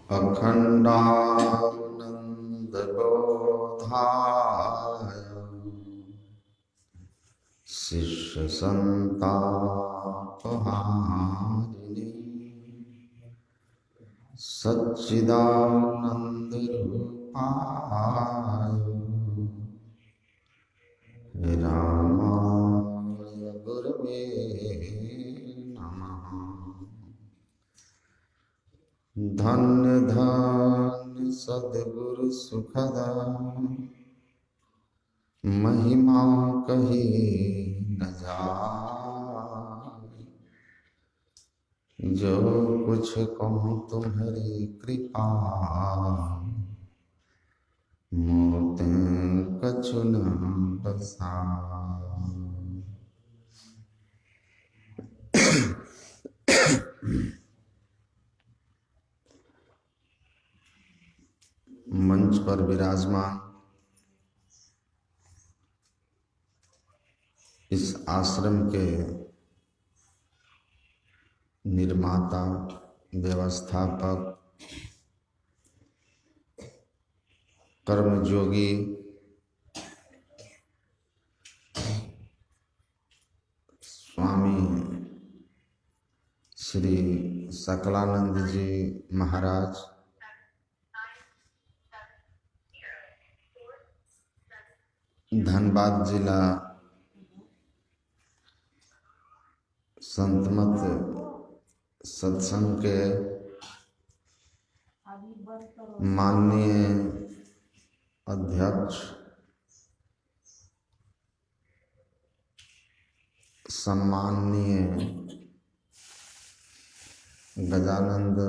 अखण्डानन्दबोधाय शिष्यसन्तापहारिणे सच्चिदानन्दरूपाय रामाय गुरवे नमः। धन्य धन्य सद्गुरु सुखदा महिमा कही न जाए। जो कुछ कहूँ तुम्हारी कृपा मोते कछु न बसाए। मंच पर विराजमान इस आश्रम के निर्माता, व्यवस्थापक, कर्मयोगी स्वामी श्री सकलानंद जी महाराज, धनबाद जिला संतमत सत्संग के माननीय अध्यक्ष, सम्माननीय गजानंद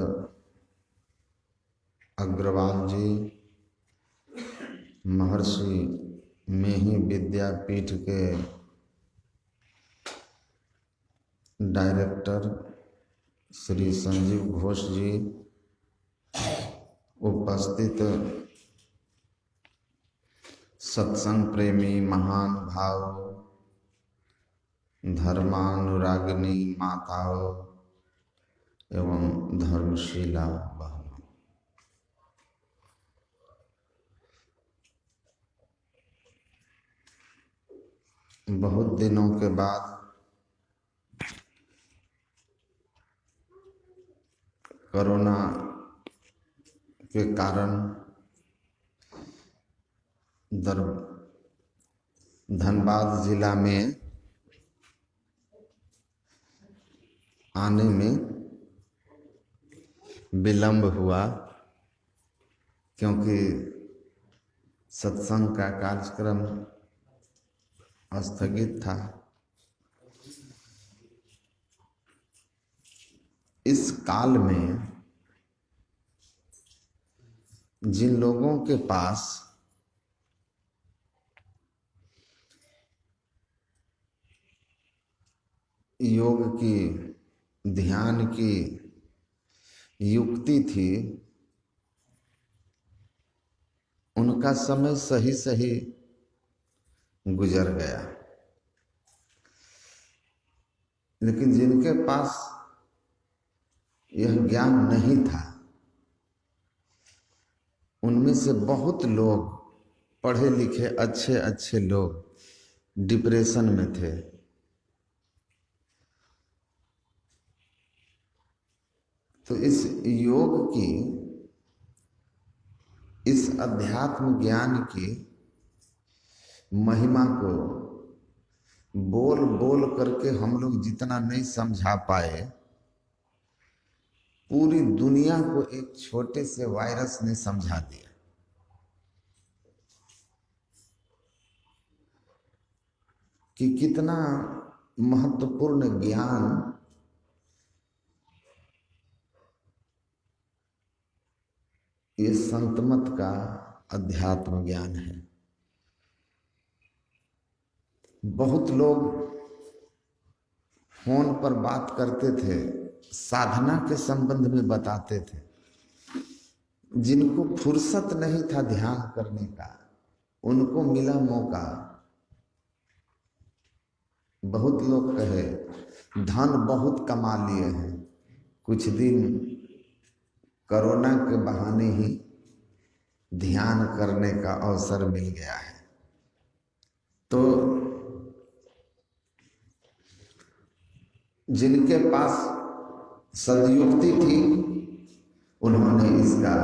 अग्रवाल जी, महर्षि मेही विद्यापीठ के डायरेक्टर श्री संजीव घोष जी, उपस्थित सत्संग प्रेमी महान भाव, धर्मानुरागिनी माताओं एवं धर्मशीला बहनों, बहुत दिनों के बाद कोरोना के कारण धनबाद जिला में आने में विलंब हुआ, क्योंकि सत्संग का कार्यक्रम स्थगित था। इस काल में जिन लोगों के पास योग की, ध्यान की युक्ति थी, उनका समय सही सही गुजर गया, लेकिन जिनके पास यह ज्ञान नहीं था, उनमें से बहुत लोग, पढ़े लिखे अच्छे अच्छे लोग डिप्रेशन में थे। तो इस योग की, इस अध्यात्म ज्ञान की महिमा को बोल बोल करके हम लोग जितना नहीं समझा पाए, पूरी दुनिया को एक छोटे से वायरस ने समझा दिया। कि कितना महत्वपूर्ण ज्ञान ये संतमत का अध्यात्म ज्ञान है। बहुत लोग फोन पर बात करते थे, साधना के संबंध में बताते थे। जिनको फुर्सत नहीं था ध्यान करने का, उनको मिला मौका। बहुत लोग कहे धन बहुत कमा लिए हैं, कुछ दिन कोरोना के बहाने ही ध्यान करने का अवसर मिल गया है। तो जिनके पास सदयुक्ति थी उन्होंने इसका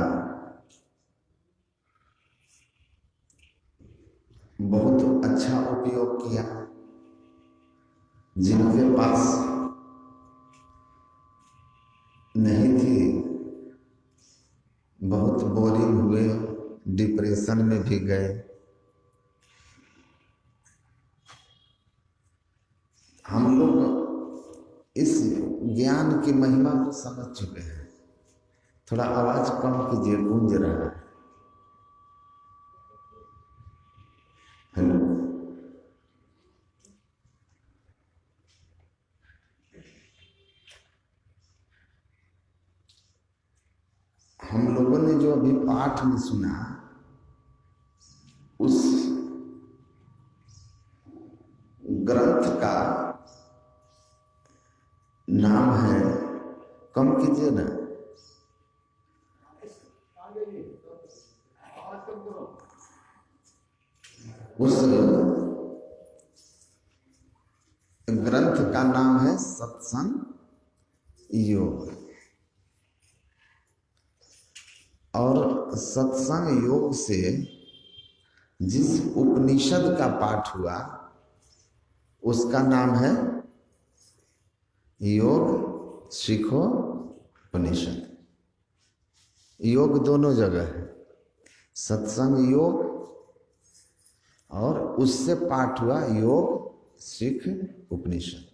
बहुत अच्छा उपयोग किया। जिनके पास नहीं थी बहुत बोरिंग हुए, डिप्रेशन में भी गए। हम लोग इस ज्ञान की महिमा को समझ चुके हैं। थोड़ा आवाज कम कीजिए, गूंज रहा है। हेलो, हम लोगों ने जो अभी पाठ में सुना उस ग्रंथ का नाम है, कम कीजिए ना, उस ग्रंथ का नाम है सत्संग योग। और सत्संग योग से जिस उपनिषद का पाठ हुआ उसका नाम है योग सीखो उपनिषद। योग दोनों जगह है, सत्संग योग और उससे पाठ हुआ योग सीख उपनिषद।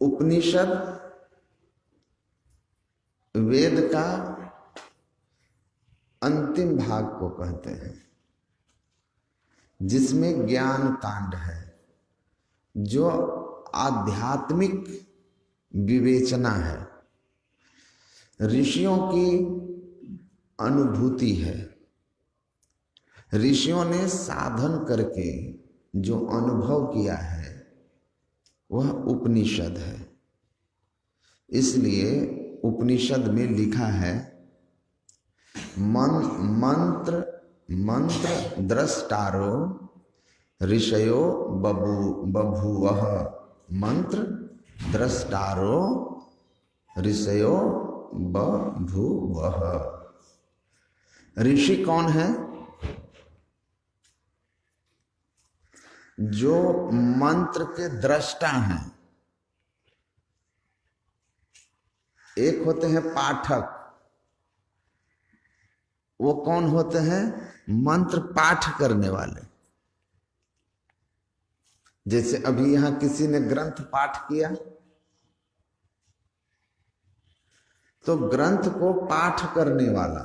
उपनिषद वेद का अंतिम भाग को कहते हैं, जिसमें ज्ञान कांड है, जो आध्यात्मिक विवेचना है, ऋषियों की अनुभूति है। ऋषियों ने साधन करके जो अनुभव किया है वह उपनिषद है। इसलिए उपनिषद में लिखा है मंत्र मंत्र द्रष्टारो ऋषयो बभूवः। मंत्र द्रष्टारो ऋषयो बभूवः। ऋषि कौन है? जो मंत्र के दृष्टा हैं। एक होते हैं पाठक, वो कौन होते हैं? मंत्र पाठ करने वाले। जैसे अभी यहां किसी ने ग्रंथ पाठ किया तो ग्रंथ को पाठ करने वाला,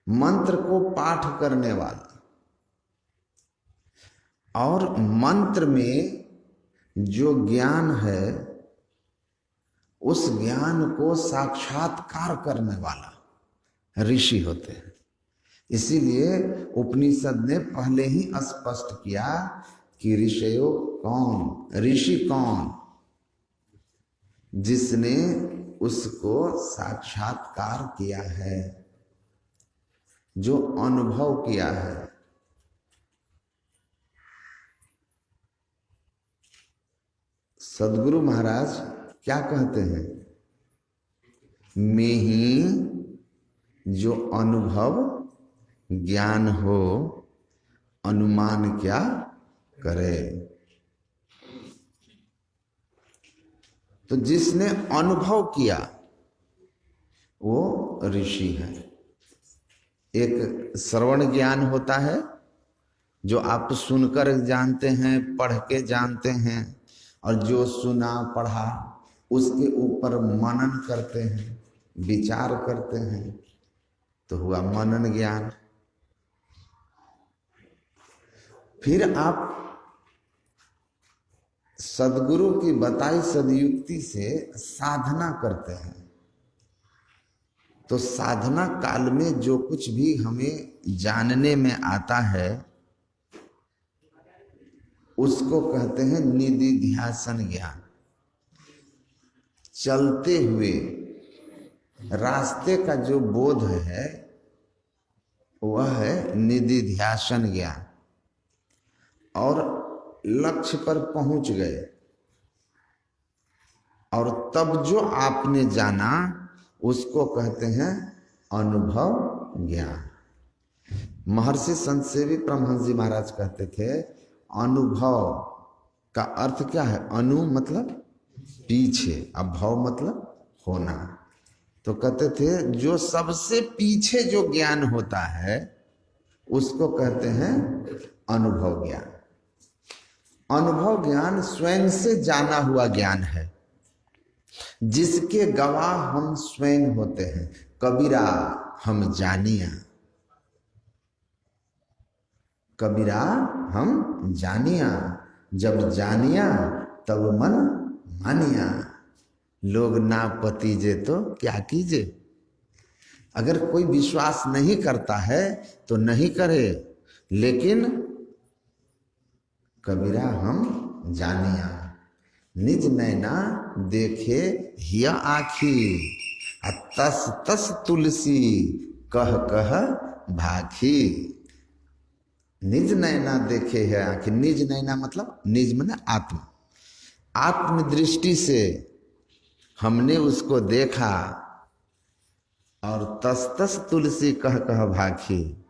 मंत्र को पाठ करने वाला, और मंत्र में जो ज्ञान है उस ज्ञान को साक्षात्कार करने वाला ऋषि होते हैं। इसीलिए उपनिषद ने पहले ही स्पष्ट किया कि ऋषयो कौन, ऋषि कौन? जिसने उसको साक्षात्कार किया है, जो अनुभव किया है। सदगुरु महाराज क्या कहते हैं? में ही जो अनुभव ज्ञान हो, अनुमान क्या करे। तो जिसने अनुभव किया वो ऋषि है। एक श्रवण ज्ञान होता है जो आप सुनकर जानते हैं, पढ़ के जानते हैं, और जो सुना पढ़ा उसके ऊपर मनन करते हैं, विचार करते हैं, तो हुआ मनन ज्ञान। फिर आप सदगुरु की बताई सदयुक्ति से साधना करते हैं, तो साधना काल में जो कुछ भी हमें जानने में आता है उसको कहते हैं निधिध्यासन ज्ञान। चलते हुए रास्ते का जो बोध है वह है निधिध्यासन ज्ञान। और लक्ष्य पर पहुंच गए और तब जो आपने जाना उसको कहते हैं अनुभव ज्ञान। महर्षि संत सेवी परमहंस जी महाराज कहते थे अनुभव का अर्थ क्या है? अनु मतलब पीछे, अब भव मतलब होना। तो कहते थे जो सबसे पीछे जो ज्ञान होता है उसको कहते हैं अनुभव ज्ञान। अनुभव ज्ञान स्वयं से जाना हुआ ज्ञान है जिसके गवाह हम स्वयं होते हैं। कबीरा हम जानिया, कबीरा हम जानिया, जब जानिया तब मन मानिया। लोग ना पतीजे तो क्या कीजे। अगर कोई विश्वास नहीं करता है तो नहीं करे, लेकिन कबीरा हम जानिया। निज नैना देखे हिया आखी, तस तस तुलसी कह कह भाखी। निज नैना देखे है आखिर। निज नैना मतलब निज माने आत्म, आत्म दृष्टि से हमने उसको देखा। और तस तस तुलसी कह कह भाखी,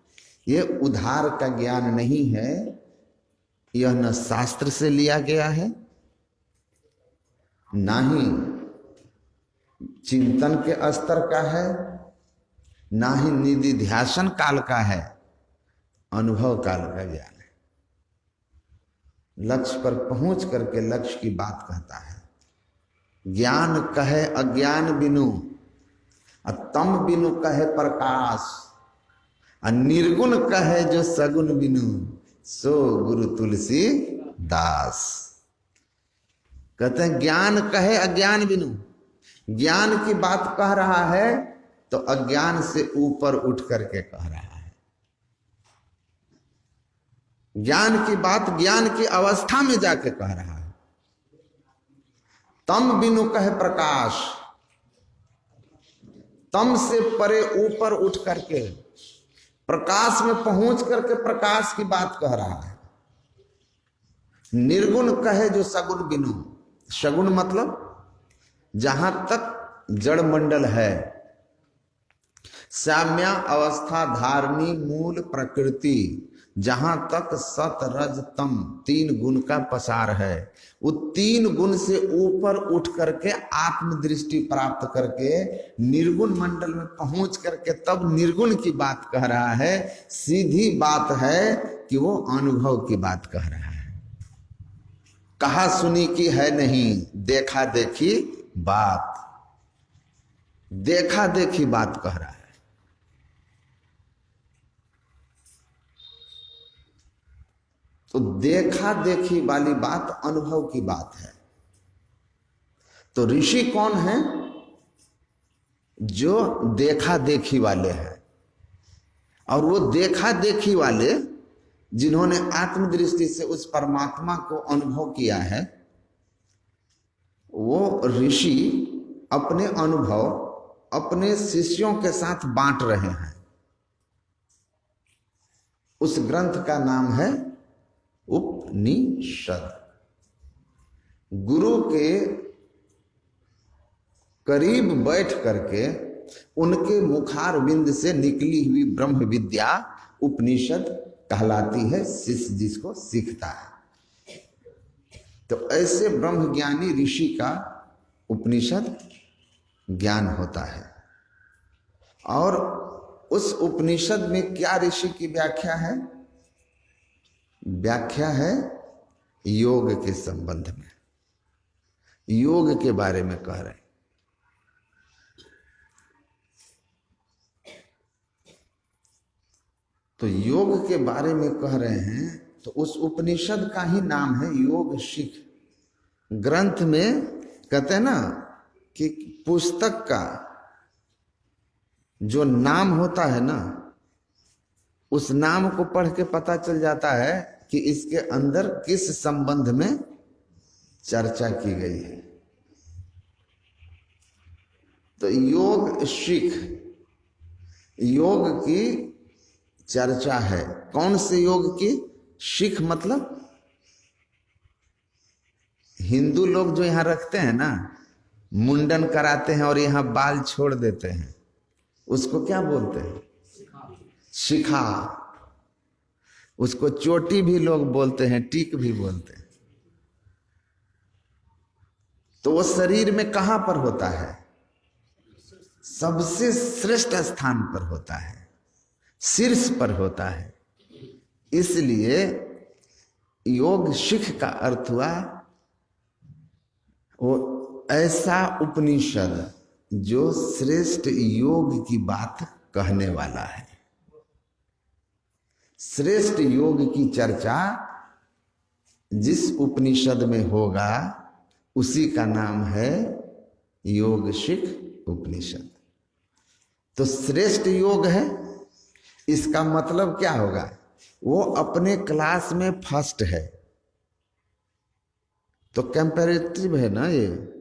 ये उधार का ज्ञान नहीं है। यह न शास्त्र से लिया गया है, ना ही चिंतन के स्तर का है, ना ही निधिध्यासन काल का है, अनुभव काल का ज्ञान है। लक्ष्य पर पहुंच करके लक्ष्य की बात कहता है। ज्ञान कहे अज्ञान बिनु, तम बिनु कहे प्रकाश, निर्गुण कहे जो सगुण बिनु, सो गुरु तुलसी दास। कहते हैं ज्ञान कहे अज्ञान बिनु, ज्ञान की बात कह रहा है तो अज्ञान से ऊपर उठ करके कह रहा है। ज्ञान की बात ज्ञान की अवस्था में जाके कह रहा है। तम बिनु कहे प्रकाश, तम से परे ऊपर उठ करके प्रकाश में पहुंच करके प्रकाश की बात कह रहा है। निर्गुण कहे जो सगुण बिनु, सगुण मतलब जहां तक जड़ मंडल है, साम्या अवस्था धारणी मूल प्रकृति, जहां तक सत रज तम तीन गुण का पसार है, वो तीन गुण से ऊपर उठ करके आत्म दृष्टि प्राप्त करके निर्गुण मंडल में पहुंच करके तब निर्गुण की बात कह रहा है। सीधी बात है कि वो अनुभव की बात कह रहा है। कहा सुनी की है नहीं, देखा देखी बात, देखा देखी बात कह रहा है। तो देखा देखी वाली बात अनुभव की बात है। तो ऋषि कौन है? जो देखा देखी वाले हैं। और वो देखा देखी वाले जिन्होंने आत्मदृष्टि से उस परमात्मा को अनुभव किया है, वो ऋषि अपने अनुभव अपने शिष्यों के साथ बांट रहे हैं। उस ग्रंथ का नाम है उपनिषद। गुरु के करीब बैठ करके उनके मुखारविंद से निकली हुई ब्रह्म विद्या उपनिषद कहलाती है, शिष्य जिसको सीखता है। तो ऐसे ब्रह्म ज्ञानी ऋषि का उपनिषद ज्ञान होता है। और उस उपनिषद में क्या ऋषि की व्याख्या है? व्याख्या है योग के संबंध में, योग के बारे में कह रहे हैं। तो योग के बारे में कह रहे हैं तो उस उपनिषद का ही नाम है योग शिख। ग्रंथ में कहते हैं ना कि पुस्तक का जो नाम होता है ना, उस नाम को पढ़ के पता चल जाता है कि इसके अंदर किस संबंध में चर्चा की गई है। तो योग शिख, योग की चर्चा है। कौन से योग की? शिख मतलब हिंदू लोग जो यहां रखते हैं ना, मुंडन कराते हैं और यहां बाल छोड़ देते हैं, उसको क्या बोलते हैं? शिखा। उसको चोटी भी लोग बोलते हैं, टीक भी बोलते हैं। तो वो शरीर में कहां पर होता है? सबसे श्रेष्ठ स्थान पर होता है, शीर्ष पर होता है। इसलिए योग शिख का अर्थ हुआ वो ऐसा उपनिषद जो श्रेष्ठ योग की बात कहने वाला है। श्रेष्ठ योग की चर्चा जिस उपनिषद में होगा उसी का नाम है योग शिख उपनिषद। तो श्रेष्ठ योग है, इसका मतलब क्या होगा? वो अपने क्लास में फर्स्ट है। तो कंपैरेटिव है ना ये,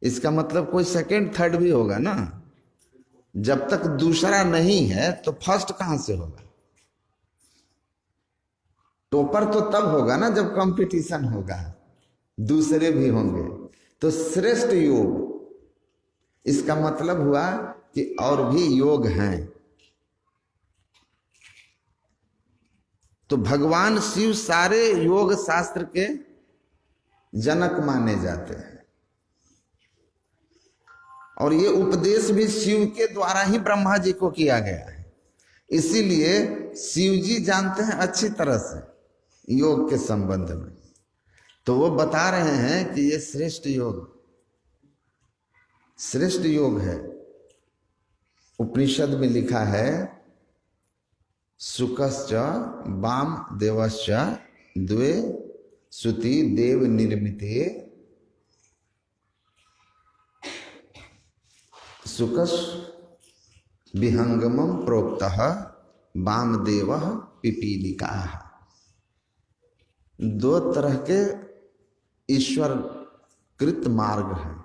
इसका मतलब कोई सेकंड थर्ड भी होगा ना। जब तक दूसरा नहीं है तो फर्स्ट कहां से होगा? टॉपर तो तब होगा ना जब कंपटीशन होगा, दूसरे भी होंगे। तो श्रेष्ठ योग, इसका मतलब हुआ कि और भी योग हैं। तो भगवान शिव सारे योग शास्त्र के जनक माने जाते हैं और ये उपदेश भी शिव के द्वारा ही ब्रह्मा जी को किया गया है। इसीलिए शिव जी जानते हैं अच्छी तरह से योग के संबंध में। तो वो बता रहे हैं कि ये श्रेष्ठ योग है। उपनिषद में लिखा है सुकश्च वाम देवश्च द्वे सुति देव निर्मिते सुकस विहंगमं प्रोक्तः वामदेवः पिपीलिकाः। दो तरह के ईश्वर कृत मार्ग हैं,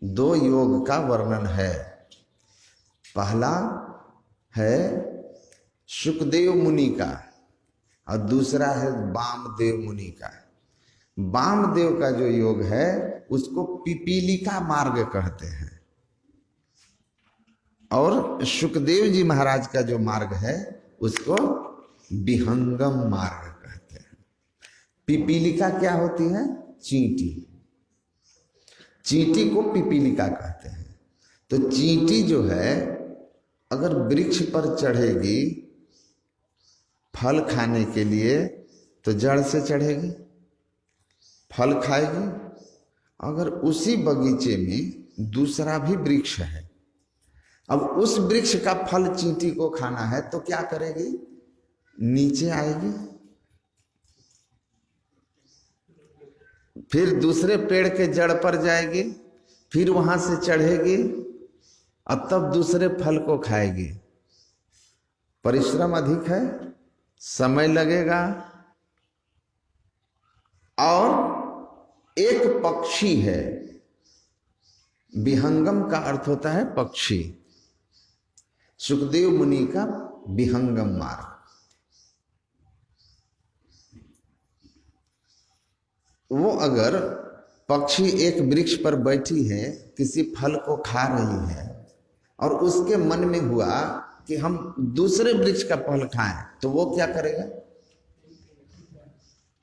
दो योग का वर्णन है। पहला है शुकदेव मुनि का और दूसरा है वामदेव मुनि का। वामदेव का जो योग है उसको पिपीलिका मार्ग कहते हैं और शुकदेव जी महाराज का जो मार्ग है उसको विहंगम मार्ग कहते हैं। पिपीलिका क्या होती है? चींटी। चींटी को पिपीलिका कहते हैं। तो चींटी जो है अगर वृक्ष पर चढ़ेगी फल खाने के लिए तो जड़ से चढ़ेगी, फल खाएगी। अगर उसी बगीचे में दूसरा भी वृक्ष है, अब उस वृक्ष का फल चींटी को खाना है तो क्या करेगी? नीचे आएगी, फिर दूसरे पेड़ के जड़ पर जाएगी, फिर वहां से चढ़ेगी और तब दूसरे फल को खाएगी। परिश्रम अधिक है, समय लगेगा। और एक पक्षी है, विहंगम का अर्थ होता है पक्षी। सुखदेव मुनि का विहंगम मार्ग, वो अगर पक्षी एक वृक्ष पर बैठी है, किसी फल को खा रही है और उसके मन में हुआ कि हम दूसरे वृक्ष का फल खाएं, तो वो क्या करेगा?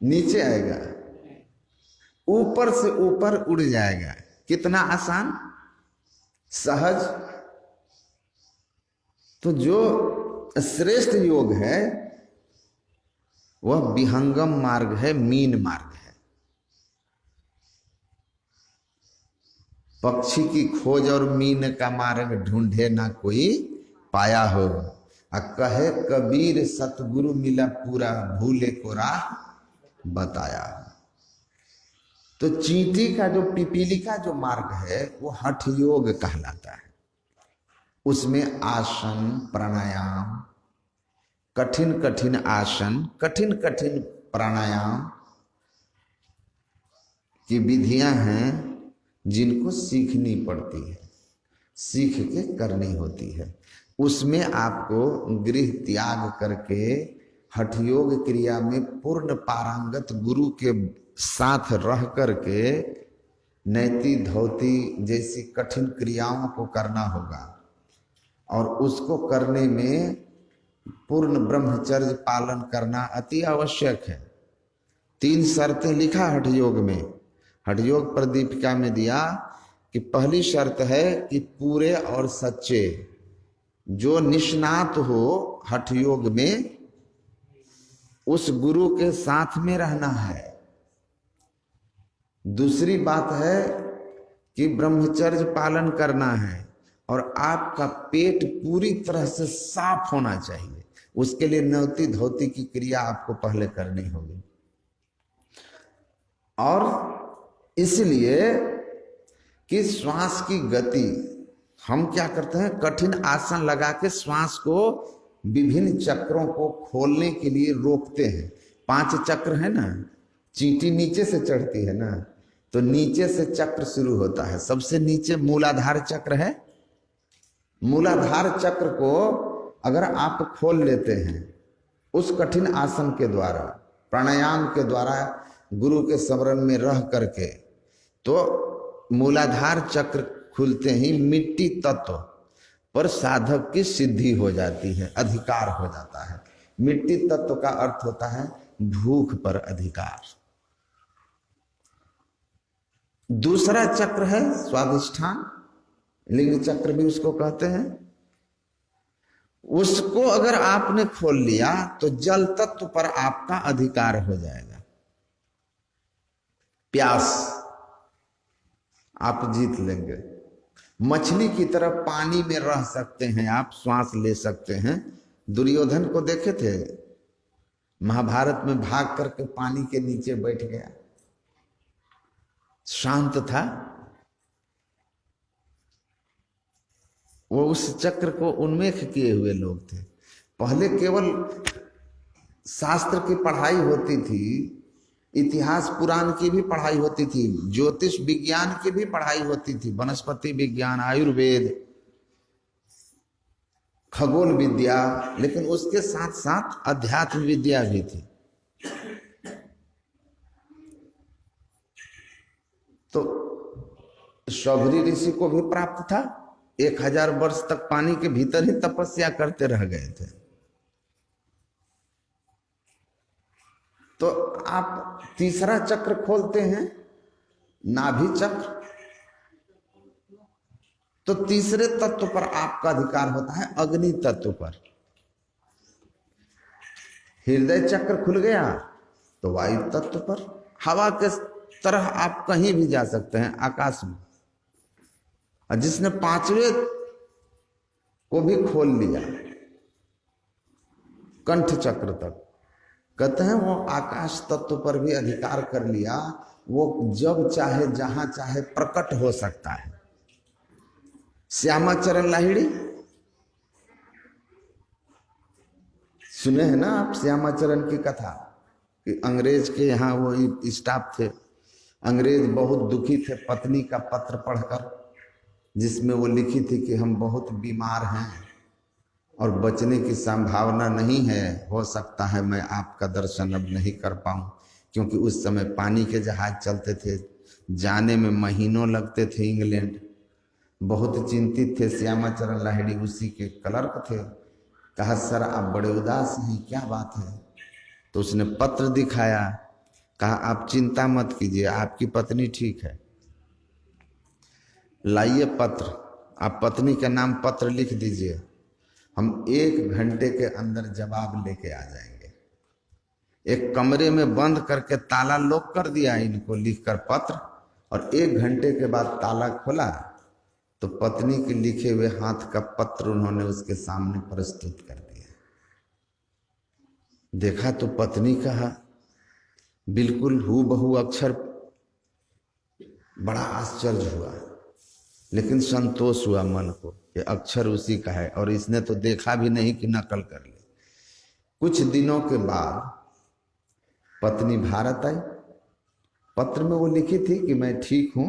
नीचे आएगा, ऊपर से ऊपर उड़ जाएगा। कितना आसान, सहज। तो जो श्रेष्ठ योग है वह विहंगम मार्ग है, मीन मार्ग है। पक्षी की खोज और मीन का मार्ग ढूंढे ना कोई पाया हो, कहे कबीर सतगुरु मिला पूरा, भूले को राह बताया। तो चींटी का जो पिपीलिका जो मार्ग है वो हठ योग कहलाता है। उसमें आसन प्राणायाम, कठिन कठिन आसन, कठिन कठिन प्राणायाम की विधियां हैं, जिनको सीखनी पड़ती है, सीख के करनी होती है। उसमें आपको गृह त्याग करके हठयोग क्रिया में पूर्ण पारंगत गुरु के साथ रह करके नैति धौती जैसी कठिन क्रियाओं को करना होगा, और उसको करने में पूर्ण ब्रह्मचर्य पालन करना अति आवश्यक है। 3 शर्तें लिखा हठयोग में, हठयोग प्रदीपिका में दिया कि पहली शर्त है कि पूरे और सच्चे, जो निष्णात हो हठयोग में उस गुरु के साथ में रहना है। दूसरी बात है कि ब्रह्मचर्य पालन करना है, और आपका पेट पूरी तरह से साफ होना चाहिए। उसके लिए नौती धोती की क्रिया आपको पहले करनी होगी। और इसलिए कि श्वास की गति, हम क्या करते हैं, कठिन आसन लगा के श्वास को विभिन्न चक्रों को खोलने के लिए रोकते हैं। 5 चक्र है ना, चींटी नीचे से चढ़ती है ना, तो नीचे से चक्र शुरू होता है। सबसे नीचे मूलाधार चक्र है। मूलाधार चक्र को अगर आप खोल लेते हैं उस कठिन आसन के द्वारा, प्राणायाम के द्वारा, गुरु के स्मरण में रह करके, तो मूलाधार चक्र खुलते ही मिट्टी तत्व पर साधक की सिद्धि हो जाती है, अधिकार हो जाता है। मिट्टी तत्व का अर्थ होता है भूख पर अधिकार। दूसरा चक्र है स्वाधिष्ठान, लिंग चक्र भी उसको कहते हैं। उसको अगर आपने खोल लिया तो जल तत्व पर आपका अधिकार हो जाएगा। प्यास आप जीत लेंगे। मछली की तरह पानी में रह सकते हैं आप, श्वास ले सकते हैं। दुर्योधन को देखे थे, महाभारत में भाग करके पानी के नीचे बैठ गया, शांत था। वो उस चक्र को उन्मेष किए हुए लोग थे। पहले केवल शास्त्र की पढ़ाई होती थी, इतिहास पुराण की भी पढ़ाई होती थी, ज्योतिष विज्ञान की भी पढ़ाई होती थी, वनस्पति विज्ञान, आयुर्वेद, खगोल विद्या, लेकिन उसके साथ साथ अध्यात्म विद्या भी थी। तो शौभरी ऋषि को भी प्राप्त था। 1000 वर्ष तक पानी के भीतर ही तपस्या करते रह गए थे। तो आप तीसरा चक्र खोलते हैं, नाभि चक्र, तो तीसरे तत्व पर आपका अधिकार होता है, अग्नि तत्व पर। हृदय चक्र खुल गया तो वायु तत्व पर। हवा के तरह आप कहीं भी जा सकते हैं आकाश में। और जिसने 5वें को भी खोल लिया, कंठ चक्र तक, कहते हैं वो आकाश तत्व पर भी अधिकार कर लिया। वो जब चाहे जहां चाहे प्रकट हो सकता है। श्यामाचरण लाहिड़ी सुने हैं ना आप, श्यामाचरण की कथा, कि अंग्रेज के यहाँ वो स्टाफ थे। अंग्रेज बहुत दुखी थे पत्नी का पत्र पढ़कर, जिसमें वो लिखी थी कि हम बहुत बीमार हैं और बचने की संभावना नहीं है, हो सकता है मैं आपका दर्शन अब नहीं कर पाऊं। क्योंकि उस समय पानी के जहाज चलते थे, जाने में महीनों लगते थे इंग्लैंड। बहुत चिंतित थे। श्यामाचरण लाहिड़ी उसी के क्लर्क थे। कहा सर आप बड़े उदास हैं, क्या बात है? तो उसने पत्र दिखाया, कहा आप चिंता मत कीजिए, आपकी पत्नी ठीक है, लाइए पत्र, आप पत्नी के नाम पत्र लिख दीजिए, हम 1 घंटे के अंदर जवाब लेके आ जाएंगे। एक कमरे में बंद करके ताला लॉक कर दिया इनको, लिखकर पत्र, और 1 घंटे के बाद ताला खोला तो पत्नी के लिखे हुए हाथ का पत्र उन्होंने उसके सामने प्रस्तुत कर दिया। देखा तो पत्नी कहा बिल्कुल हूबहू अक्षर। बड़ा आश्चर्य हुआ, लेकिन संतोष हुआ मन को कि अक्षर उसी का है, और इसने तो देखा भी नहीं कि नकल कर ली। कुछ दिनों के बाद पत्नी भारत आई। पत्र में वो लिखी थी कि मैं ठीक हूं,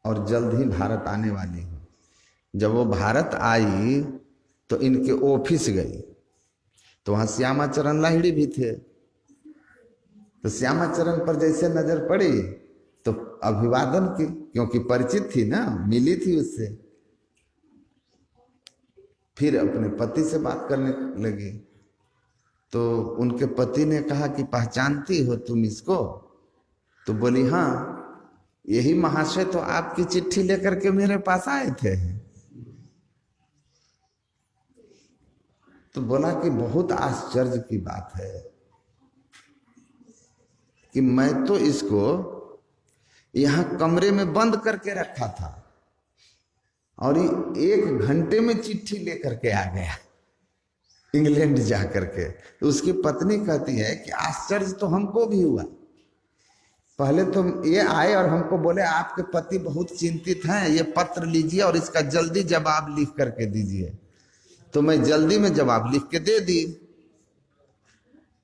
और जल्द ही भारत आने वाली हूँ। जब वो भारत आई तो इनके ऑफिस गई, तो वहाँ श्यामाचरण लाहिड़ी भी थे। तो श्यामाचरण पर जैसे नजर पड़ी तो अभिवादन की, क्योंकि परिचित थी ना, मिली थी उससे। फिर अपने पति से बात करने लगी तो उनके पति ने कहा कि पहचानती हो तुम इसको? तो बोली हाँ, यही महाशय तो आपकी चिट्ठी लेकर के मेरे पास आए थे। तो बोला कि बहुत आश्चर्य की बात है कि मैं तो इसको यहां कमरे में बंद करके रखा था और ये 1 घंटे में चिट्ठी लेकर के आ गया इंग्लैंड जा करके। तो उसकी पत्नी कहती है कि आश्चर्य तो हमको भी हुआ। पहले तो ये आए और हमको बोले आपके पति बहुत चिंतित हैं, ये पत्र लीजिए और इसका जल्दी जवाब लिख करके दीजिए। तो मैं जल्दी में जवाब लिख के दे दी।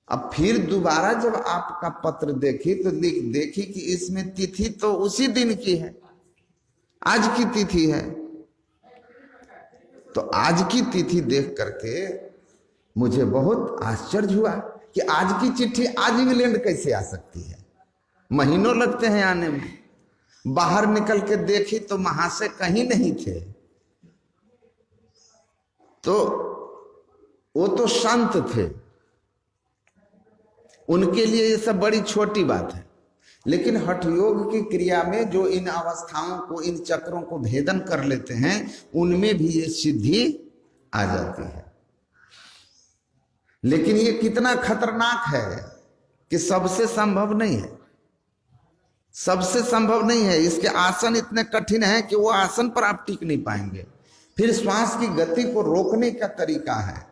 अब फिर दोबारा जब आपका पत्र देखी तो देखी कि इसमें तिथि तो उसी दिन की है, आज की तिथि है। तो आज की तिथि देख करके मुझे बहुत आश्चर्य हुआ कि आज की चिट्ठी आज इंग्लैंड कैसे आ सकती है, महीनों लगते हैं आने में। बाहर निकल के देखी तो महाशय कहीं नहीं थे। तो वो तो संत थे, उनके लिए ये सब बड़ी छोटी बात है। लेकिन हठ योग की क्रिया में जो इन अवस्थाओं को, इन चक्रों को भेदन कर लेते हैं, उनमें भी ये सिद्धि आ जाती है। लेकिन ये कितना खतरनाक है कि सबसे संभव नहीं है, सबसे संभव नहीं है। इसके आसन इतने कठिन हैं कि वो आसन पर आप टिक नहीं पाएंगे। फिर श्वास की गति को रोकने का तरीका है,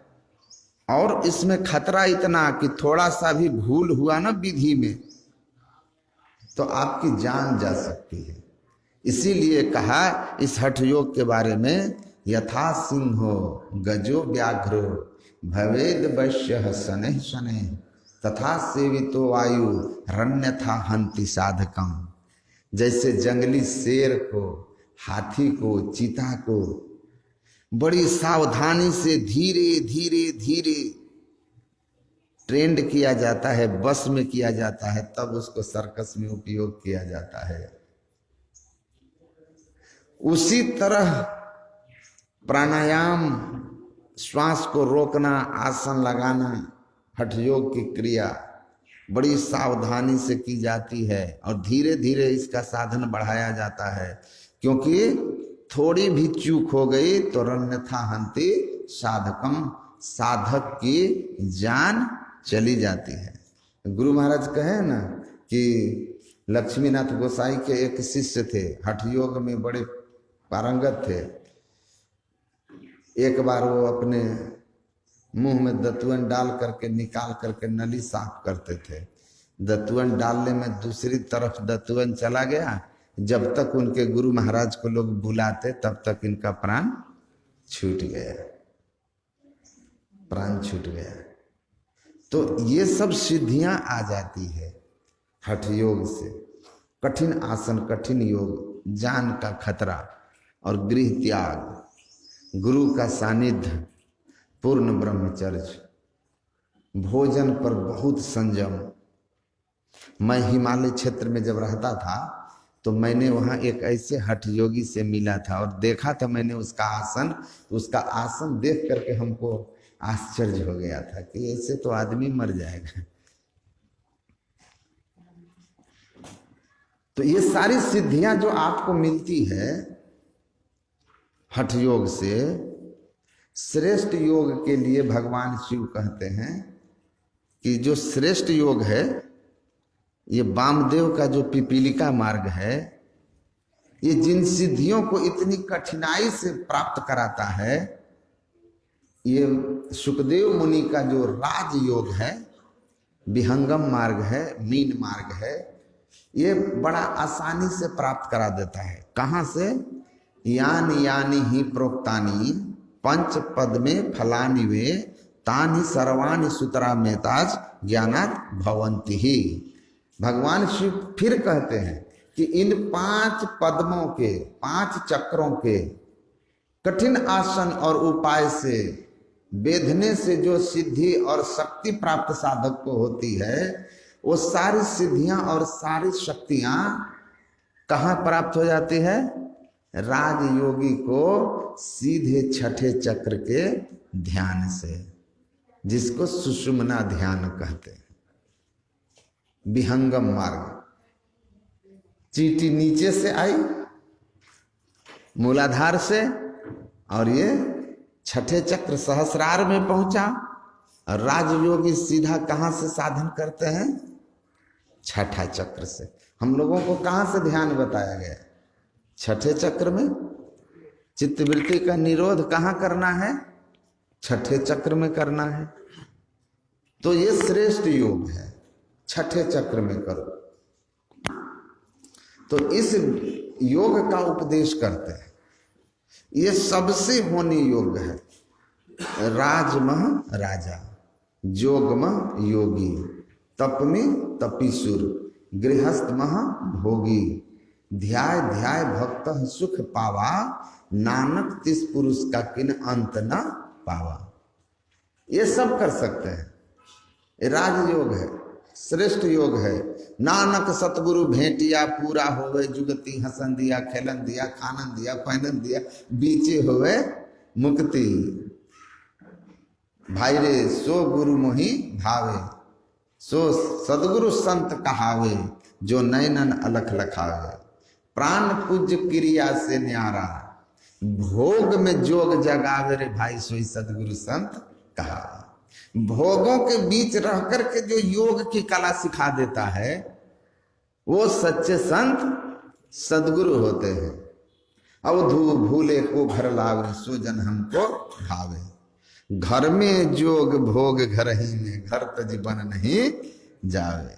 और इसमें खतरा इतना कि थोड़ा सा भी भूल हुआ ना विधि में तो आपकी जान जा सकती है। इसीलिए कहा इस हठ योग के बारे में, यथा सिंहो गजो व्याघ्रो भवेद वैश्य शनैः शनैः तथा सेवितो वायु रण्यथा हंति साधकम। जैसे जंगली शेर को, हाथी को, चीता को बड़ी सावधानी से धीरे धीरे धीरे ट्रेंड किया जाता है, बस में किया जाता है, तब उसको सर्कस में उपयोग किया जाता है। उसी तरह प्राणायाम, श्वास को रोकना, आसन लगाना, हठ योग की क्रिया बड़ी सावधानी से की जाती है और धीरे धीरे इसका साधन बढ़ाया जाता है। क्योंकि थोड़ी भी चूक हो गई तो रण्यथा हंति साधकम, साधक की जान चली जाती है। गुरु महाराज कहे ना कि लक्ष्मीनाथ गोसाई के एक शिष्य थे, हठ योग में बड़े पारंगत थे। एक बार वो अपने मुंह में दतुअन डाल करके निकाल करके नली साफ करते थे। दतुअन डालने में दूसरी तरफ दतुअन चला गया। जब तक उनके गुरु महाराज को लोग बुलाते तब तक इनका प्राण छूट गया, प्राण छूट गया। तो ये सब सिद्धियां आ जाती है हठ योग से। कठिन आसन, कठिन योग, जान का खतरा और गृह त्याग, गुरु का सानिध्य, पूर्ण ब्रह्मचर्य, भोजन पर बहुत संयम। मैं हिमालय क्षेत्र में जब रहता था तो मैंने वहाँ एक ऐसे हठ योगी से मिला था और देखा था मैंने उसका आसन। उसका आसन देख करके हमको आश्चर्य हो गया था कि ऐसे तो आदमी मर जाएगा। तो ये सारी सिद्धियां जो आपको मिलती है हठ योग से, श्रेष्ठ योग के लिए भगवान शिव कहते हैं कि जो श्रेष्ठ योग है, ये वामदेव का जो पिपीलिका मार्ग है, ये जिन सिद्धियों को इतनी कठिनाई से प्राप्त कराता है, ये सुखदेव मुनि का जो राजयोग है, विहंगम मार्ग है, मीन मार्ग है, ये बड़ा आसानी से प्राप्त करा देता है। कहाँ से? यानी यानी ही प्रोक्तानी पंच पद में फलानि वे तानि सर्वाणि सुतरा मेताज ज्ञानात् भवन्ति ही। भगवान शिव फिर कहते हैं कि इन 5 पद्मों के, 5 चक्रों के कठिन आसन और उपाय से बेधने से जो सिद्धि और शक्ति प्राप्त साधक को होती है, वो सारी सिद्धियां और सारी शक्तियां कहाँ प्राप्त हो जाती है? राजयोगी को सीधे छठे चक्र के ध्यान से, जिसको सुषुम्ना ध्यान कहते हैं। विहंगम मार्ग, चींटी नीचे से आई मूलाधार से, और ये छठे चक्र सहस्रार में पहुंचा। और राजयोगी सीधा कहां से साधन करते हैं? छठा चक्र से। हम लोगों को कहां से ध्यान बताया गया? छठे चक्र में। चित्तवृत्ति का निरोध कहां करना है? छठे चक्र में करना है। तो ये श्रेष्ठ योग है, छठे चक्र में करो। तो इस योग का उपदेश करते हैं। ये सबसे होने योग्य है। राजमह राजा, जोगमह योगी, तप में तपीसुर, गृहस्थ मह भोगी, ध्याय ध्याय भक्त सुख पावा, नानक तिस पुरुष का किन अंत न पावा। ये सब कर सकते हैं। ये राजयोग है, श्रेष्ठ योग है। नानक सतगुरु भेंटिया, पूरा होवे जुगति, हसन दिया, खेलन दिया, खानन दिया, पहनन दिया, बीचे होवे मुक्ति। भाई रे सो गुरु मोहि भावे, सो सदगुरु संत कहावे, जो नैनन अलख लखावे। प्राण पूज्य क्रिया से न्यारा, भोग में जोग जगावे रे भाई, सोई सदगुरु संत कहा। भोगों के बीच रह करके जो योग की कला सिखा देता है, वो सच्चे संत सदगुरु होते हैं। अवधू भूले को घर लावे, सो जन हमको भावे। घर में जोग भोग घर ही में, घर तज बन नहीं जावे।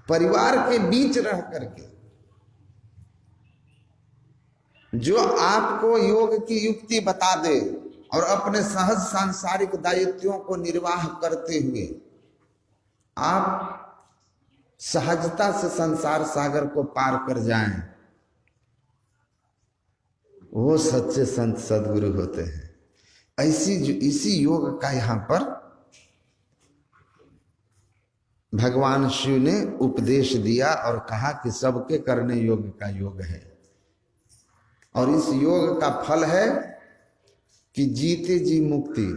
परिवार के बीच रह करके जो आपको योग की युक्ति बता दे और अपने सहज सांसारिक दायित्वों को निर्वाह करते हुए आप सहजता से संसार सागर को पार कर जाएं, वो सच्चे संत सदगुरु होते हैं। इसी योग का यहाँ पर भगवान शिव ने उपदेश दिया और कहा कि सबके करने योग्य का योग है। और इस योग का फल है कि जीते जी मुक्ति।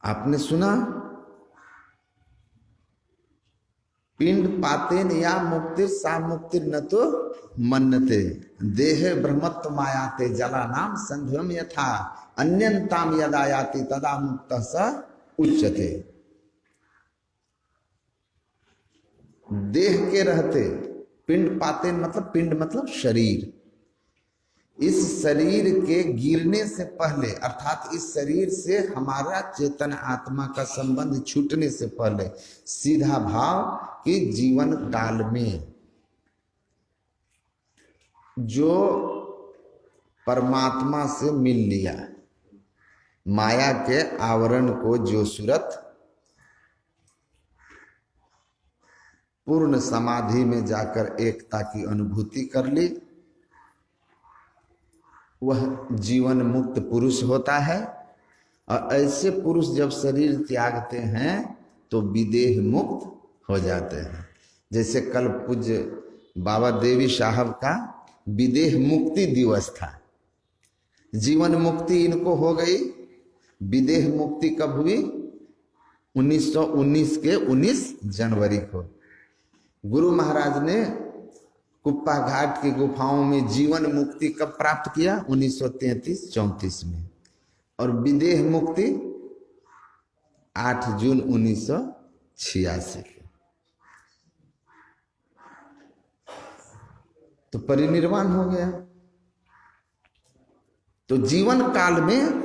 आपने सुना, पिंड पातेन या मुक्ति सा मुक्ति न तो मन्नते, देहे ब्रह्मत्व मायाते जला नाम संध्वम यथा, अन्यंताम यदा याति तदा मुक्त स उच्यते। देह के रहते, पिंड पातेन मतलब पिंड मतलब शरीर। इस शरीर के गिरने से पहले, अर्थात इस शरीर से हमारा चेतन आत्मा का संबंध छूटने से पहले, सीधा भाव कि जीवन काल में जो परमात्मा से मिल लिया, माया के आवरण को जो सूरत पूर्ण समाधि में जाकर एकता की अनुभूति कर ली, वह जीवन मुक्त पुरुष होता है। और ऐसे पुरुष जब शरीर त्यागते हैं तो विदेह मुक्त हो जाते हैं। जैसे कल पूज्य बाबा देवी साहब का विदेह मुक्ति दिवस था। जीवन मुक्ति इनको हो गई, विदेह मुक्ति कब हुई? 1919 के 19 जनवरी को गुरु महाराज ने कुप्पा घाट की गुफाओं में जीवन मुक्ति कब प्राप्त किया? 1933-34 में। और विदेह मुक्ति 8 जून 1986। तो परिनिर्वाण हो गया। तो जीवन काल में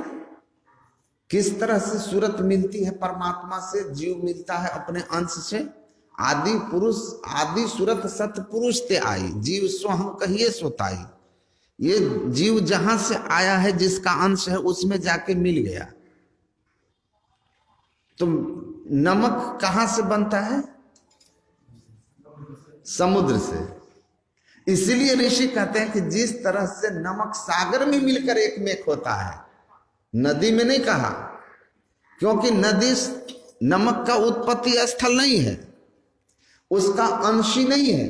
किस तरह से सूरत मिलती है परमात्मा से, जीव मिलता है अपने अंश से। आदि पुरुष आदि सूरत सतपुरुष ते आई, जीव सो हम कहिए सोताई। ये जीव जहां से आया है, जिसका अंश है, उसमें जाके मिल गया। तो नमक कहां से बनता है? समुद्र से। इसलिए ऋषि कहते हैं कि जिस तरह से नमक सागर में मिलकर एक मेक होता है, नदी में नहीं कहा, क्योंकि नदी नमक का उत्पत्ति स्थल नहीं है, उसका अंशी नहीं है।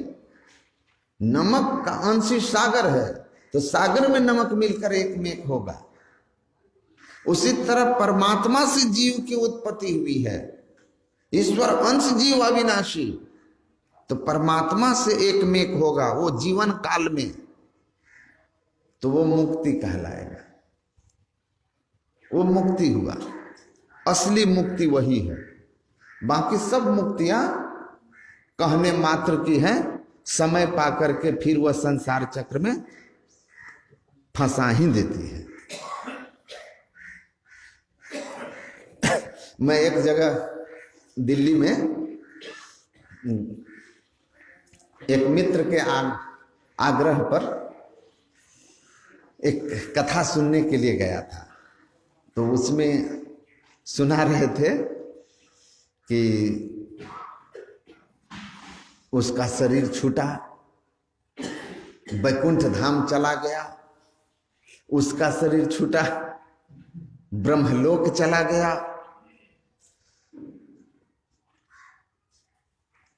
नमक का अंशी सागर है, तो सागर में नमक मिलकर एक मेक होगा। उसी तरह परमात्मा से जीव की उत्पत्ति हुई है। ईश्वर अंश जीव अविनाशी, तो परमात्मा से एक मेक होगा वो जीवन काल में, तो वो मुक्ति कहलाएगा। वो मुक्ति हुआ, असली मुक्ति वही है। बाकी सब मुक्तियां कहने मात्र की हैं, समय पाकर के फिर वह संसार चक्र में फंसा ही देती है। मैं एक जगह दिल्ली में एक मित्र के आग्रह पर एक कथा सुनने के लिए गया था। तो उसमें सुना रहे थे कि उसका शरीर छूटा, वैकुंठ धाम चला गया, उसका शरीर छूटा, ब्रह्मलोक चला गया।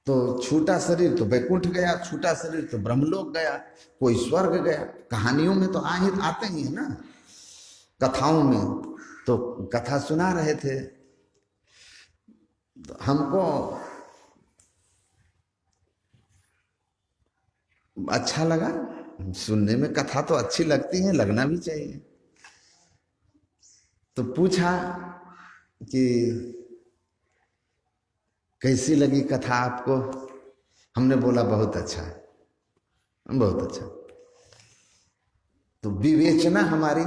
तो छूटा शरीर तो वैकुंठ गया, छूटा शरीर तो ब्रह्मलोक गया, कोई स्वर्ग गया। कहानियों में तो आते ही है ना, कथाओं में। तो कथा सुना रहे थे, तो हमको अच्छा लगा सुनने में। कथा तो अच्छी लगती है, लगना भी चाहिए। तो पूछा कि कैसी लगी कथा आपको? हमने बोला बहुत अच्छा है, बहुत अच्छा। तो विवेचना हमारी,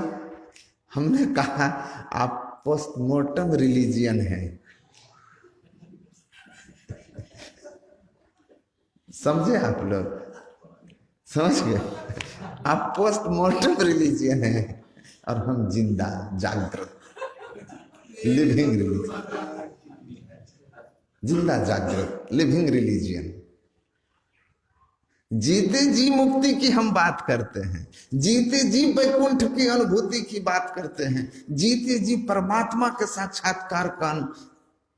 हमने कहा आप पोस्टमार्टम रिलीजियन है। समझे आप लोग? समझ गए? आप पोस्टमार्टम रिलीजियन है और हम जिंदा जागृत लिविंग रिलीजियन, जिंदा जागृत लिविंग रिलीजियन। जीते जी मुक्ति की हम बात करते हैं, जीते जी वैकुंठ की अनुभूति की बात करते हैं, जीते जी परमात्मा के साक्षात्कार का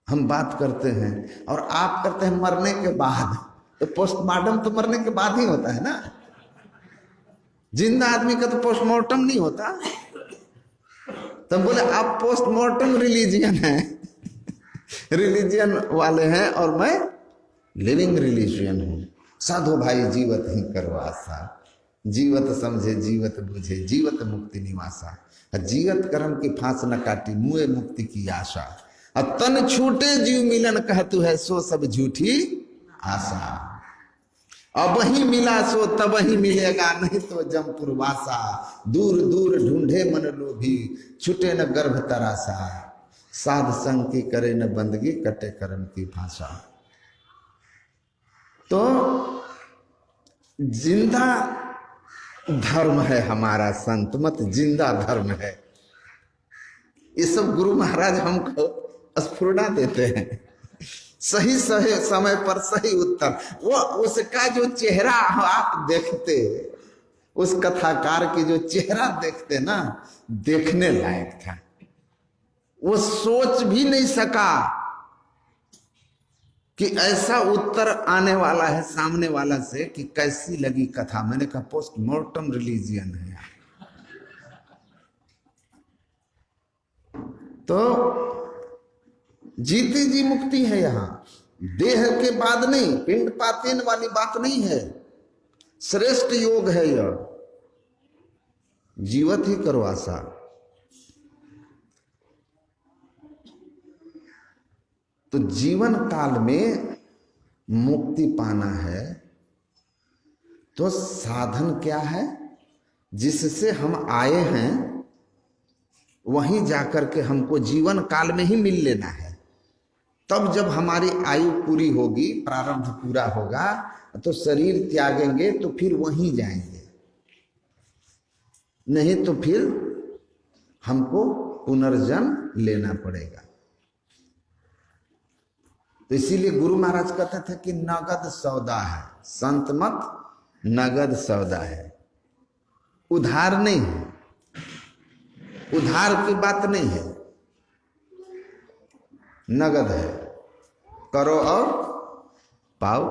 हम बात करते हैं। और आप करते हैं मरने के बाद। तो पोस्टमार्टम तो मरने के बाद ही होता है ना, जिंदा आदमी का तो पोस्टमार्टम नहीं होता। तो बोले आप पोस्टमार्टम रिलीजियन है, रिलीजियन वाले हैं, और मैं लिविंग रिलीजियन हूं। साधो भाई जीवत ही करो आशा, जीवत समझे जीवत बुझे, जीवत मुक्ति निवासा। जीवत कर्म की फांस न काटी, मुए मुक्ति की आशा। तन छूटे जीव मिलन कहतु है, सो सब झूठी आशा। अब ही मिला सो तब ही मिलेगा, नहीं तो जमपुर वासा। दूर दूर ढूंढे मन लोभी, छूटे न गर्भ तरासा। साध संग की करे न बंदगी, कटे कर्म की भाषा। तो जिंदा धर्म है हमारा संत मत, जिंदा धर्म है। ये सब गुरु महाराज हमको स्फुरना देते हैं, सही सही समय पर सही उत्तर। वो उसका जो चेहरा आप देखते, उस कथाकार की जो चेहरा देखते ना, देखने लायक था। वो सोच भी नहीं सका कि ऐसा उत्तर आने वाला है सामने वाला से कि कैसी लगी कथा। मैंने कहा पोस्टमार्टम रिलीजियन है। तो जीते जी मुक्ति है यहां, देह के बाद नहीं, पिंड पातीन वाली बात नहीं है। श्रेष्ठ योग है यह, जीवत ही करो आशा। तो जीवन काल में मुक्ति पाना है तो साधन क्या है? जिससे हम आए हैं वहीं जाकर के हमको जीवन काल में ही मिल लेना है। तब जब हमारी आयु पूरी होगी, प्रारब्ध पूरा होगा, तो शरीर त्यागेंगे तो फिर वहीं जाएंगे, नहीं तो फिर हमको पुनर्जन्म लेना पड़ेगा। तो इसीलिए गुरु महाराज कहते थे कि नगद सौदा है, संत मत नगद सौदा है, उधार नहीं है, उधार की बात नहीं है, नगद है। करो और पाओ,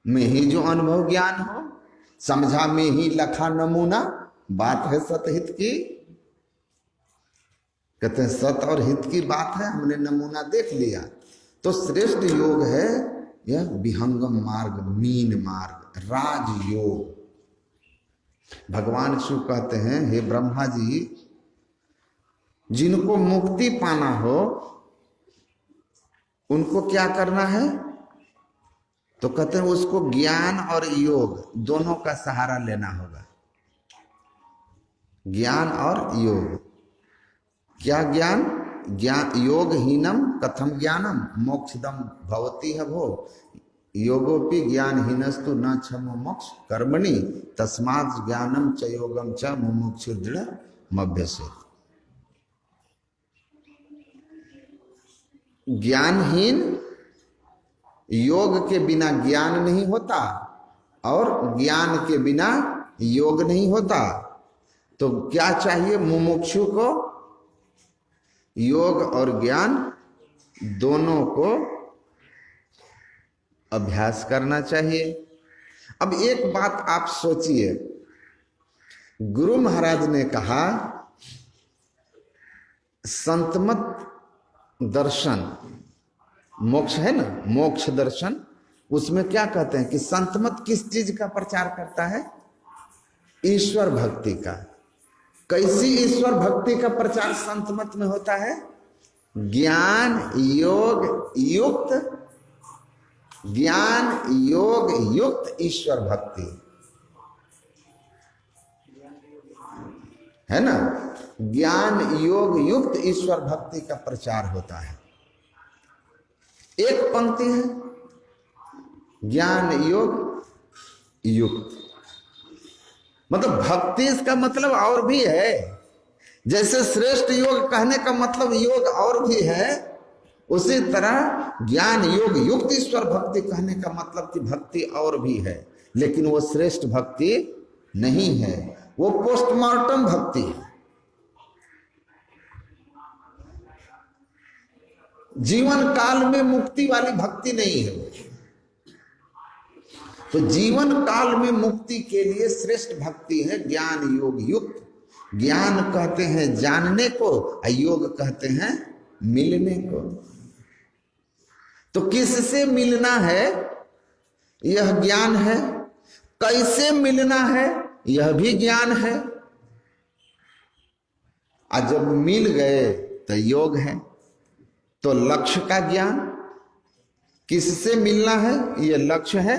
में ही जो अनुभव ज्ञान हो, समझा में ही लखा नमूना, बात है सतहित की। कहते हैं सत और हित की बात है, हमने नमूना देख लिया। तो श्रेष्ठ योग है यह विहंगम मार्ग, मीन मार्ग, राज योग। भगवान शिव कहते हैं, हे ब्रह्मा जी, जिनको मुक्ति पाना हो उनको क्या करना है? तो कहते हैं उसको ज्ञान और योग दोनों का सहारा लेना होगा। ज्ञान और योग। क्या ज्ञान? ज्ञान योग हीनम कथम ज्ञानम मोक्षदम भवति है भो, योगोपि ज्ञान हीनस्तु न क्षमो मोक्ष कर्मणि तस्मात् ज्ञानम च योगम च मुमुक्षु दृढ़ मभ्यसे। ज्ञानहीन, योग के बिना ज्ञान नहीं होता और ज्ञान के बिना योग नहीं होता। तो क्या चाहिए मुमुक्षु को? योग और ज्ञान दोनों को अभ्यास करना चाहिए। अब एक बात आप सोचिए, गुरु महाराज ने कहा संतमत दर्शन, मोक्ष है ना, मोक्ष दर्शन, उसमें क्या कहते हैं कि संतमत किस चीज का प्रचार करता है? ईश्वर भक्ति का। कैसी ईश्वर भक्ति का प्रचार संतमत में होता है? ज्ञान योग युक्त, ज्ञान योग युक्त ईश्वर भक्ति है ना। ज्ञान योग युक्त ईश्वर भक्ति का प्रचार होता है। एक पंक्ति है ज्ञान योग युक्त, मतलब भक्ति इसका मतलब और भी है। जैसे श्रेष्ठ योग कहने का मतलब योग और भी है, उसी तरह ज्ञान योग युक्त ईश्वर भक्ति कहने का मतलब कि भक्ति और भी है, लेकिन वो श्रेष्ठ भक्ति नहीं है, वो पोस्टमार्टम भक्ति है। जीवन काल में मुक्ति वाली भक्ति नहीं है। तो जीवन काल में मुक्ति के लिए श्रेष्ठ भक्ति है ज्ञान योग युक्त। ज्ञान कहते हैं जानने को, योग कहते हैं मिलने को। तो किससे मिलना है? यह ज्ञान है। कैसे मिलना है? यह भी ज्ञान है। और जब मिल गए तो योग है। तो लक्ष्य का ज्ञान, किससे मिलना है? यह लक्ष्य है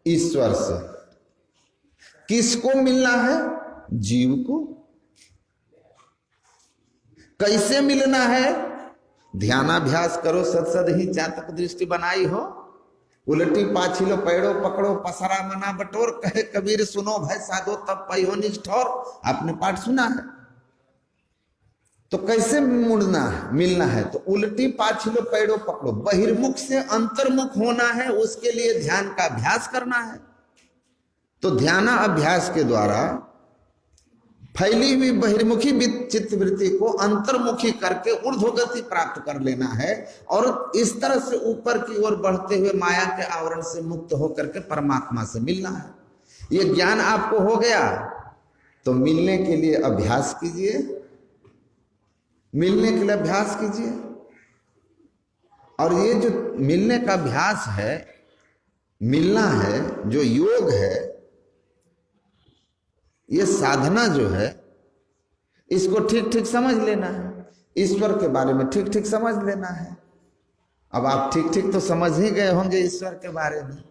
ईश्वर से। किसको मिलना है? जीव को। कैसे मिलना है? ध्यानाभ्यास करो, सत्सद ही चातक दृष्टि बनाई हो, उलटी पाछी लो पैड़ो पकड़ो पसरा मना बटोर, कहे कबीर सुनो भय साधो तब पयो निष्ठौर। आपने पाठ सुना है। तो कैसे मुड़ना है, मिलना है? तो उल्टी पाछी लो पैड़ो पकड़ो, बहिर्मुख से अंतर्मुख होना है, उसके लिए ध्यान का अभ्यास करना है। तो ध्यान अभ्यास के द्वारा फैली हुई बहिर्मुखी चित्तवृत्ति को अंतर्मुखी करके ऊर्ध्वगति प्राप्त कर लेना है, और इस तरह से ऊपर की ओर बढ़ते हुए माया के आवरण से मुक्त होकर के परमात्मा से मिलना है। ये ज्ञान आपको हो गया तो मिलने के लिए अभ्यास कीजिए, मिलने के लिए अभ्यास कीजिए। और ये जो मिलने का अभ्यास है, मिलना है, जो योग है, ये साधना जो है, इसको ठीक ठीक समझ लेना है। ईश्वर के बारे में ठीक ठीक समझ लेना है। अब आप ठीक ठीक तो समझ ही गए होंगे ईश्वर के बारे में।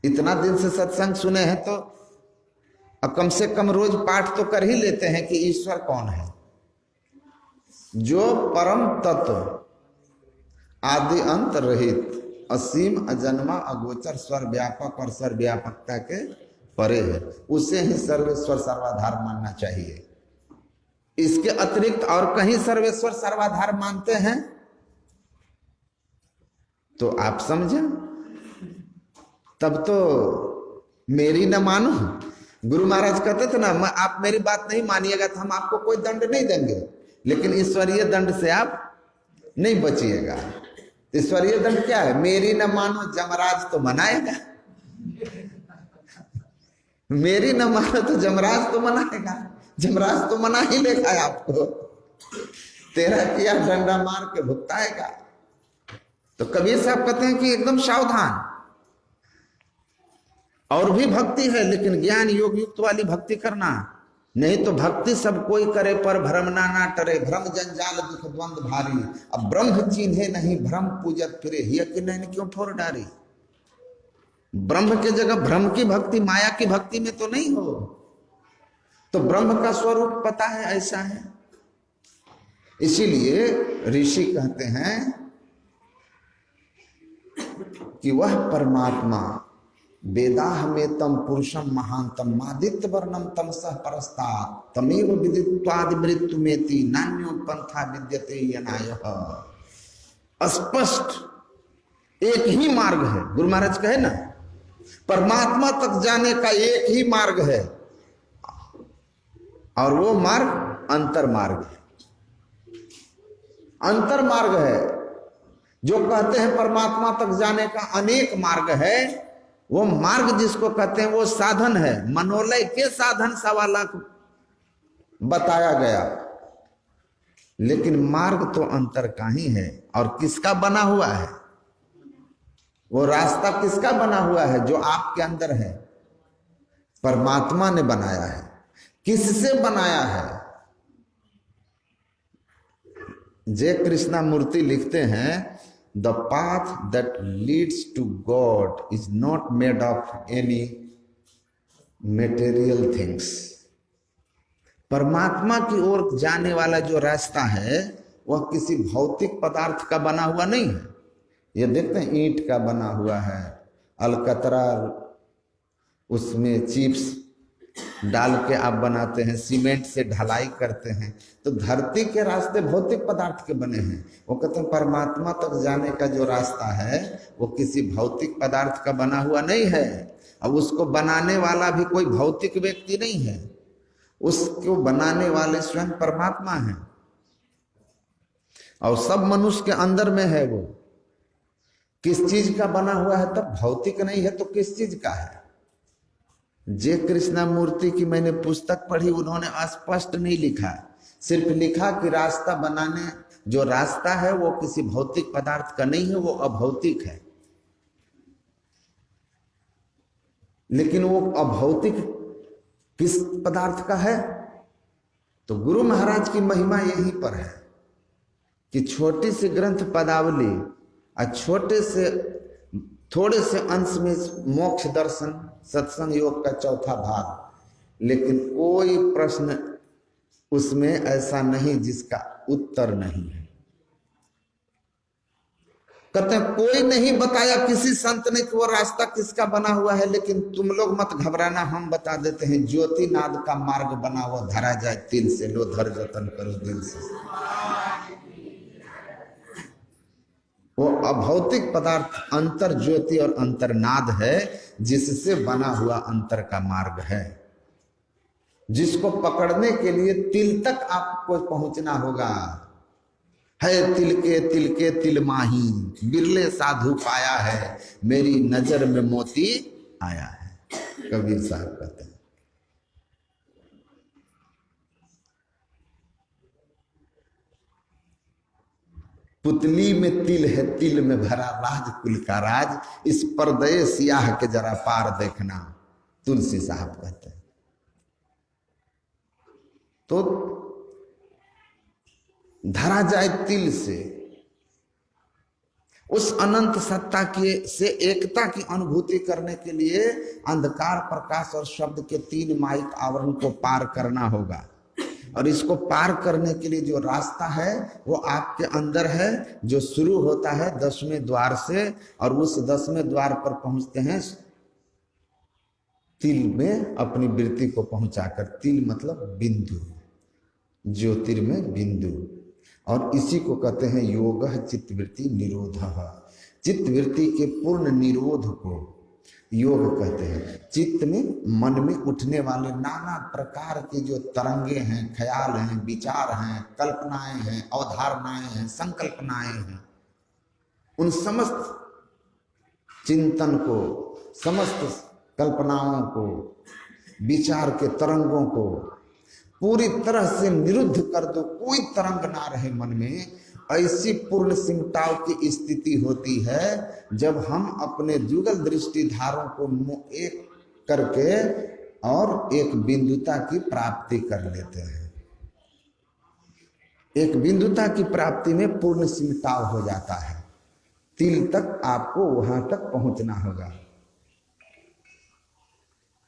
इतना दिन से सत्संग सुने हैं तो अब कम से कम रोज पाठ तो कर ही लेते हैं कि ईश्वर कौन है। जो परम तत्व, आदि अंत रहित, असीम अजन्मा अगोचर, सर्वव्यापक और सर्वव्यापकता के परे है, उसे ही सर्वेश्वर सर्वाधार मानना चाहिए। इसके अतिरिक्त और कहीं सर्वेश्वर सर्वाधार मानते हैं तो आप समझे, तब तो मेरी न मानो। गुरु महाराज कहते थे ना, आप मेरी बात नहीं मानिएगा तो हम आपको कोई दंड नहीं देंगे, लेकिन ईश्वरीय दंड से आप नहीं बचिएगा। ईश्वरीय दंड क्या है? मेरी न मानो जमराज तो मनाएगा, मेरी न मानो तो जमराज तो मनाएगा, जमराज तो मना ही लेगा आपको, तेरा किया डंडा मार के भुगताएगा। तो कबीर साहब कहते हैं कि एकदम सावधान। और भी भक्ति है, लेकिन ज्ञान योग युक्त वाली भक्ति करना, नहीं तो भक्ति सब कोई करे पर भ्रम ना टरे, भ्रम जंजाल दुख द्वंद भारी, अब ब्रह्म चिन्हे नहीं भ्रम पूजत फिरे, हिय कि नैन क्यों ठोर डारी। ब्रह्म के जगह भ्रम की भक्ति, माया की भक्ति में तो नहीं हो। तो ब्रह्म का स्वरूप पता है, ऐसा है। इसीलिए ऋषि कहते हैं कि वह परमात्मा वेदाह में तम पुरुषम महांतम मादित्य वर्णम तमसः परस्ता तमेव विदित्वादि मृत्यु मेति नान्यो पंथा विद्यते यनायः। स्पष्ट एक ही मार्ग है। गुरु महाराज कहे ना, परमात्मा तक जाने का एक ही मार्ग है, और वो मार्ग अंतर मार्ग है। अंतर मार्ग है। जो कहते हैं परमात्मा तक जाने का अनेक मार्ग है, वो मार्ग जिसको कहते हैं वो साधन है। मनोलय के साधन 1.25 लाख बताया गया, लेकिन मार्ग तो अंतर का ही है। और किसका बना हुआ है वो रास्ता? किसका बना हुआ है? जो आपके अंदर है, परमात्मा ने बनाया है। किससे बनाया है? जय कृष्णा मूर्ति लिखते हैं, the path that leads to God is not made of any material things. परमात्मा की ओर जाने वाला जो रास्ता है वह किसी भौतिक पदार्थ का बना हुआ नहीं है। ये देखते हैं ईंट का बना हुआ है, अलकतरा उसमें चिप्स डाल के आप बनाते हैं, सीमेंट से ढलाई करते हैं। तो धरती के रास्ते भौतिक पदार्थ के बने हैं। वो कहते हैं परमात्मा तक जाने का जो रास्ता है वो किसी भौतिक पदार्थ का बना हुआ नहीं है। अब उसको बनाने वाला भी कोई भौतिक व्यक्ति नहीं है, उसको बनाने वाले स्वयं परमात्मा है। और सब मनुष्य के अंदर में है। वो किस चीज का बना हुआ है? तब भौतिक नहीं है तो किस चीज का है? जय कृष्णा मूर्ति की मैंने पुस्तक पढ़ी, उन्होंने स्पष्ट नहीं लिखा, सिर्फ लिखा कि रास्ता बनाने जो रास्ता है वो किसी भौतिक पदार्थ का नहीं है, वो अभौतिक है। लेकिन वो अभौतिक किस पदार्थ का है? तो गुरु महाराज की महिमा यहीं पर है कि छोटी सी ग्रंथ पदावली और छोटे से थोड़े से अंश में मोक्ष दर्शन सत्संग योग का 4था भाग, लेकिन कोई प्रश्न उसमें ऐसा नहीं जिसका उत्तर नहीं है। कहते हैं कोई नहीं बताया किसी संत ने कि वो रास्ता किसका बना हुआ है, लेकिन तुम लोग मत घबराना, हम बता देते हैं। ज्योति नाद का मार्ग बना हुआ, धरा जाए तिल से, लो धर जतन करो दिल से। वो अभौतिक पदार्थ अंतर ज्योति और अंतरनाद है, जिससे बना हुआ अंतर का मार्ग है, जिसको पकड़ने के लिए तिल तक आपको पहुंचना होगा। है तिल के तिल माही, बिरले साधु पाया है, मेरी नजर में मोती आया है। कबीर साहब कहते हैं। पुतली में तिल है, तिल में भरा राज कुल का राज, इस पर्दे सियाह के जरा पार देखना, तुलसी साहब कहते हैं। तो धरा जाए तिल से, उस अनंत सत्ता के से एकता की अनुभूति करने के लिए अंधकार, प्रकाश और शब्द के 3 माइक आवरण को पार करना होगा। और इसको पार करने के लिए जो रास्ता है वो आपके अंदर है, जो शुरू होता है 10वें द्वार से, और उस 10वें द्वार पर पहुंचते हैं तिल में अपनी वृत्ति को पहुंचाकर। तिल मतलब बिंदु, ज्योतिर्मय बिंदु, और इसी को कहते हैं योगः चित्तवृत्ति निरोधः। चित्त वृत्ति के पूर्ण निरोध को योग कहते हैं। चित्त में, मन में उठने वाले नाना प्रकार के जो तरंगे हैं, ख्याल हैं, विचार हैं, कल्पनाएं हैं, अवधारणाएं हैं, संकल्पनाएं हैं, उन समस्त चिंतन को, समस्त कल्पनाओं को, विचार के तरंगों को पूरी तरह से निरुद्ध कर दो, कोई तरंग ना रहे मन में। ऐसी पूर्ण सिमटाव की स्थिति होती है जब हम अपने जुगल दृष्टि धारों को एक करके और एक बिंदुता की प्राप्ति कर लेते हैं। एक बिंदुता की प्राप्ति में पूर्ण सिमटाव हो जाता है। तिल तक आपको वहां तक पहुंचना होगा,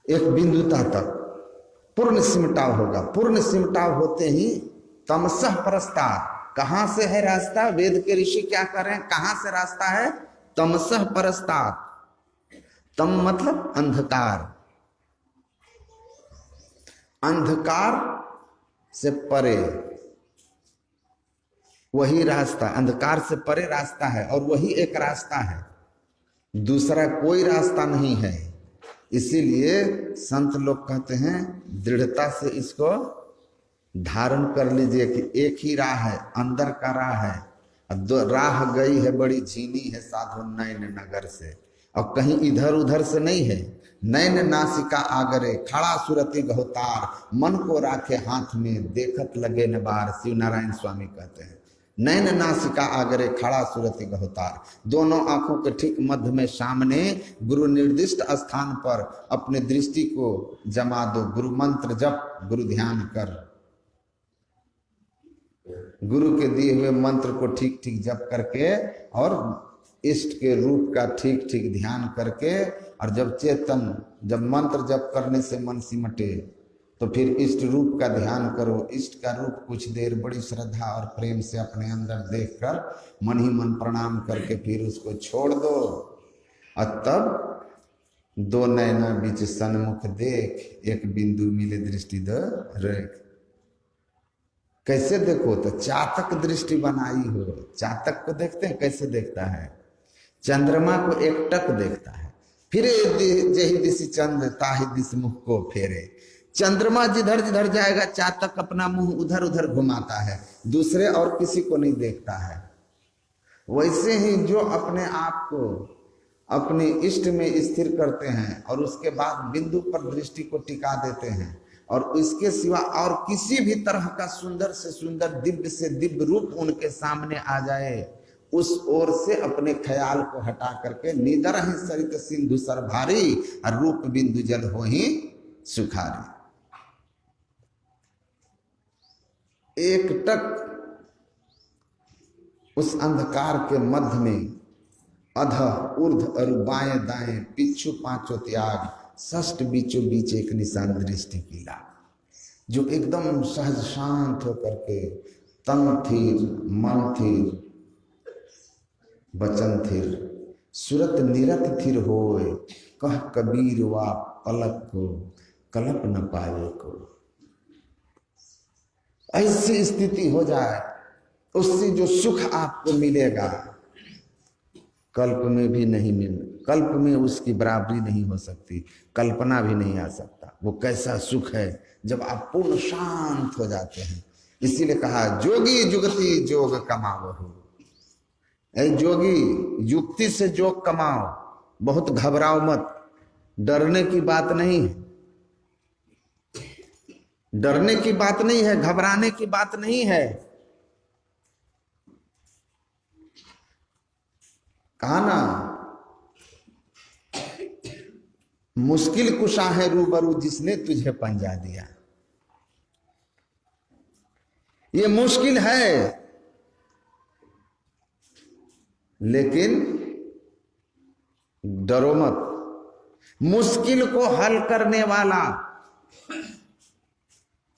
एक बिंदुता तक पूर्ण सिमटाव होगा। पूर्ण सिमटाव होते ही तमसः परस्तात्, कहां से है रास्ता? वेद के ऋषि क्या कर रहे हैं? कहां से रास्ता है? तमसः परस्तात्। तम मतलब अंधकार, अंधकार से परे वही रास्ता, अंधकार से परे रास्ता है और वही एक रास्ता है, दूसरा कोई रास्ता नहीं है। इसीलिए संत लोग कहते हैं दृढ़ता से इसको धारण कर लीजिए कि एक ही राह है, अंदर का राह है। अब राह गई है बड़ी झीनी है साधु नैन नगर से, और कहीं इधर उधर से नहीं है। नैन नासिका आगरे खड़ा सुरति गहुतार, मन को राखे हाथ में देखत लगे न बार। शिव नारायण स्वामी कहते हैं नैन नासिका आगरे खड़ा सुरति गहुतार, दोनों आंखों के ठीक मध्य में सामने गुरु निर्दिष्ट स्थान पर अपने दृष्टि को जमा दो। गुरु मंत्र जप, गुरु ध्यान कर, गुरु के दिए हुए मंत्र को ठीक ठीक जप करके और इष्ट के रूप का ठीक ठीक ध्यान करके, और जब मंत्र जप करने से मन सिमटे तो फिर इष्ट रूप का ध्यान करो। इष्ट का रूप कुछ देर बड़ी श्रद्धा और प्रेम से अपने अंदर देखकर मन ही मन प्रणाम करके फिर उसको छोड़ दो, और तब दो नैना बीच सन्मुख देख, एक बिंदु मिले दृष्टि दो रेख। कैसे देखो? तो चातक दृष्टि बनाई हो। चातक को देखते हैं कैसे देखता है? चंद्रमा को एकटक देखता है, फिर जही दिशि चंद्र ताहि दिशि मुख को फेरे। चंद्रमा जिधर जिधर जाएगा चातक अपना मुंह उधर उधर घुमाता है, दूसरे और किसी को नहीं देखता है। वैसे ही जो अपने आप को अपने इष्ट में स्थिर करते हैं और उसके बाद बिंदु पर दृष्टि को टिका देते हैं, और इसके सिवा और किसी भी तरह का सुंदर से सुंदर, दिव्य से दिव्य रूप उनके सामने आ जाए, उस ओर से अपने ख्याल को हटा करके निदर ही सरित सिंधु सर भारी, और रूप बिंदु जल हो ही सुखारी। एक टक उस अंधकार के मध्य में अध ऊर्ध और बाएं दाएं पिछू पांचों त्याग, षष्ठ बीचों बीच एक निशान दृष्टि कीला, जो एकदम सहज शांत होकर के तन थिर, मन थिर, बचन थिर, सुरत निरत थिर होए, कह कबीर वा पलक को कल्प न पाए को। ऐसी स्थिति हो जाए, उससे जो सुख आपको मिलेगा कल्प में भी नहीं मिल, कल्प में उसकी बराबरी नहीं हो सकती, कल्पना भी नहीं आ सकता। वो कैसा सुख है जब आप पूर्ण शांत हो जाते हैं। इसीलिए कहा जोगी जुगति जोग कमाओ। ऐ जोगी, युक्ति से जोग कमाओ, बहुत घबराओ मत। डरने की बात नहीं है, डरने की बात नहीं है, घबराने की बात नहीं है। कहा ना, मुश्किल कुशा है रूबरू जिसने तुझे पंजा दिया। ये मुश्किल है, लेकिन डरो मत। मुश्किल को हल करने वाला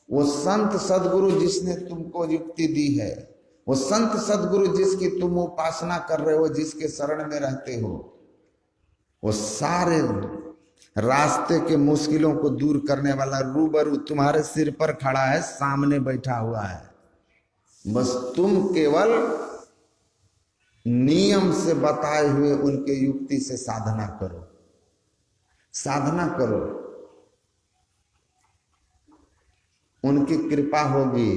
वो संत सदगुरु जिसने तुमको युक्ति दी है, वो संत सदगुरु जिसकी तुम उपासना कर रहे हो, जिसके शरण में रहते हो, वो सारे रास्ते के मुश्किलों को दूर करने वाला रूबरू तुम्हारे सिर पर खड़ा है, सामने बैठा हुआ है। बस तुम केवल नियम से बताए हुए उनके युक्ति से साधना करो, साधना करो, उनकी कृपा होगी।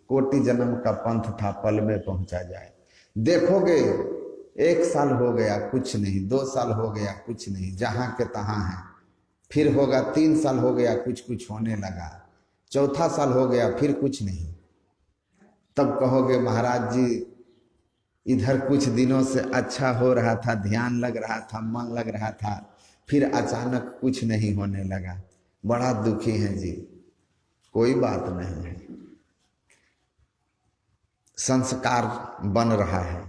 कोटि जन्म का पंथ था पल में पहुंचा जाए। देखोगे 1 साल हो गया कुछ नहीं, 2 साल हो गया कुछ नहीं, जहां के तहां है। फिर होगा 3 साल हो गया कुछ कुछ होने लगा, 4था साल हो गया फिर कुछ नहीं। तब कहोगे महाराज जी इधर कुछ दिनों से अच्छा हो रहा था, ध्यान लग रहा था, मन लग रहा था, फिर अचानक कुछ नहीं होने लगा, बड़ा दुखी हैं जी। कोई बात नहीं है, संस्कार बन रहा है।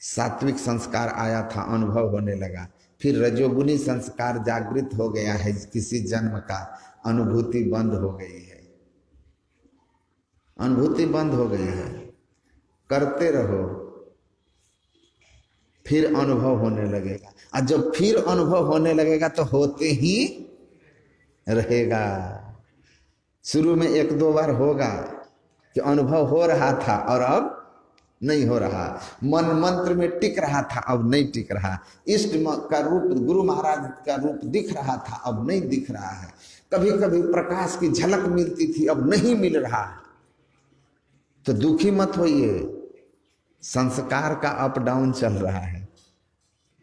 सात्विक संस्कार आया था, अनुभव होने लगा, फिर रजोगुनी संस्कार जागृत हो गया है, किसी जन्म का अनुभूति बंद हो गई है, अनुभूति बंद हो गई है। करते रहो, फिर अनुभव होने लगेगा, और जब फिर अनुभव होने लगेगा तो होते ही रहेगा। शुरू में 1-2 बार होगा कि अनुभव हो रहा था और अब नहीं हो रहा, मन मंत्र में टिक रहा था अब नहीं टिक रहा, इष्ट का रूप गुरु महाराज का रूप दिख रहा था अब नहीं दिख रहा है, कभी कभी प्रकाश की झलक मिलती थी अब नहीं मिल रहा है। तो दुखी मत होइए, संस्कार का अप डाउन चल रहा है।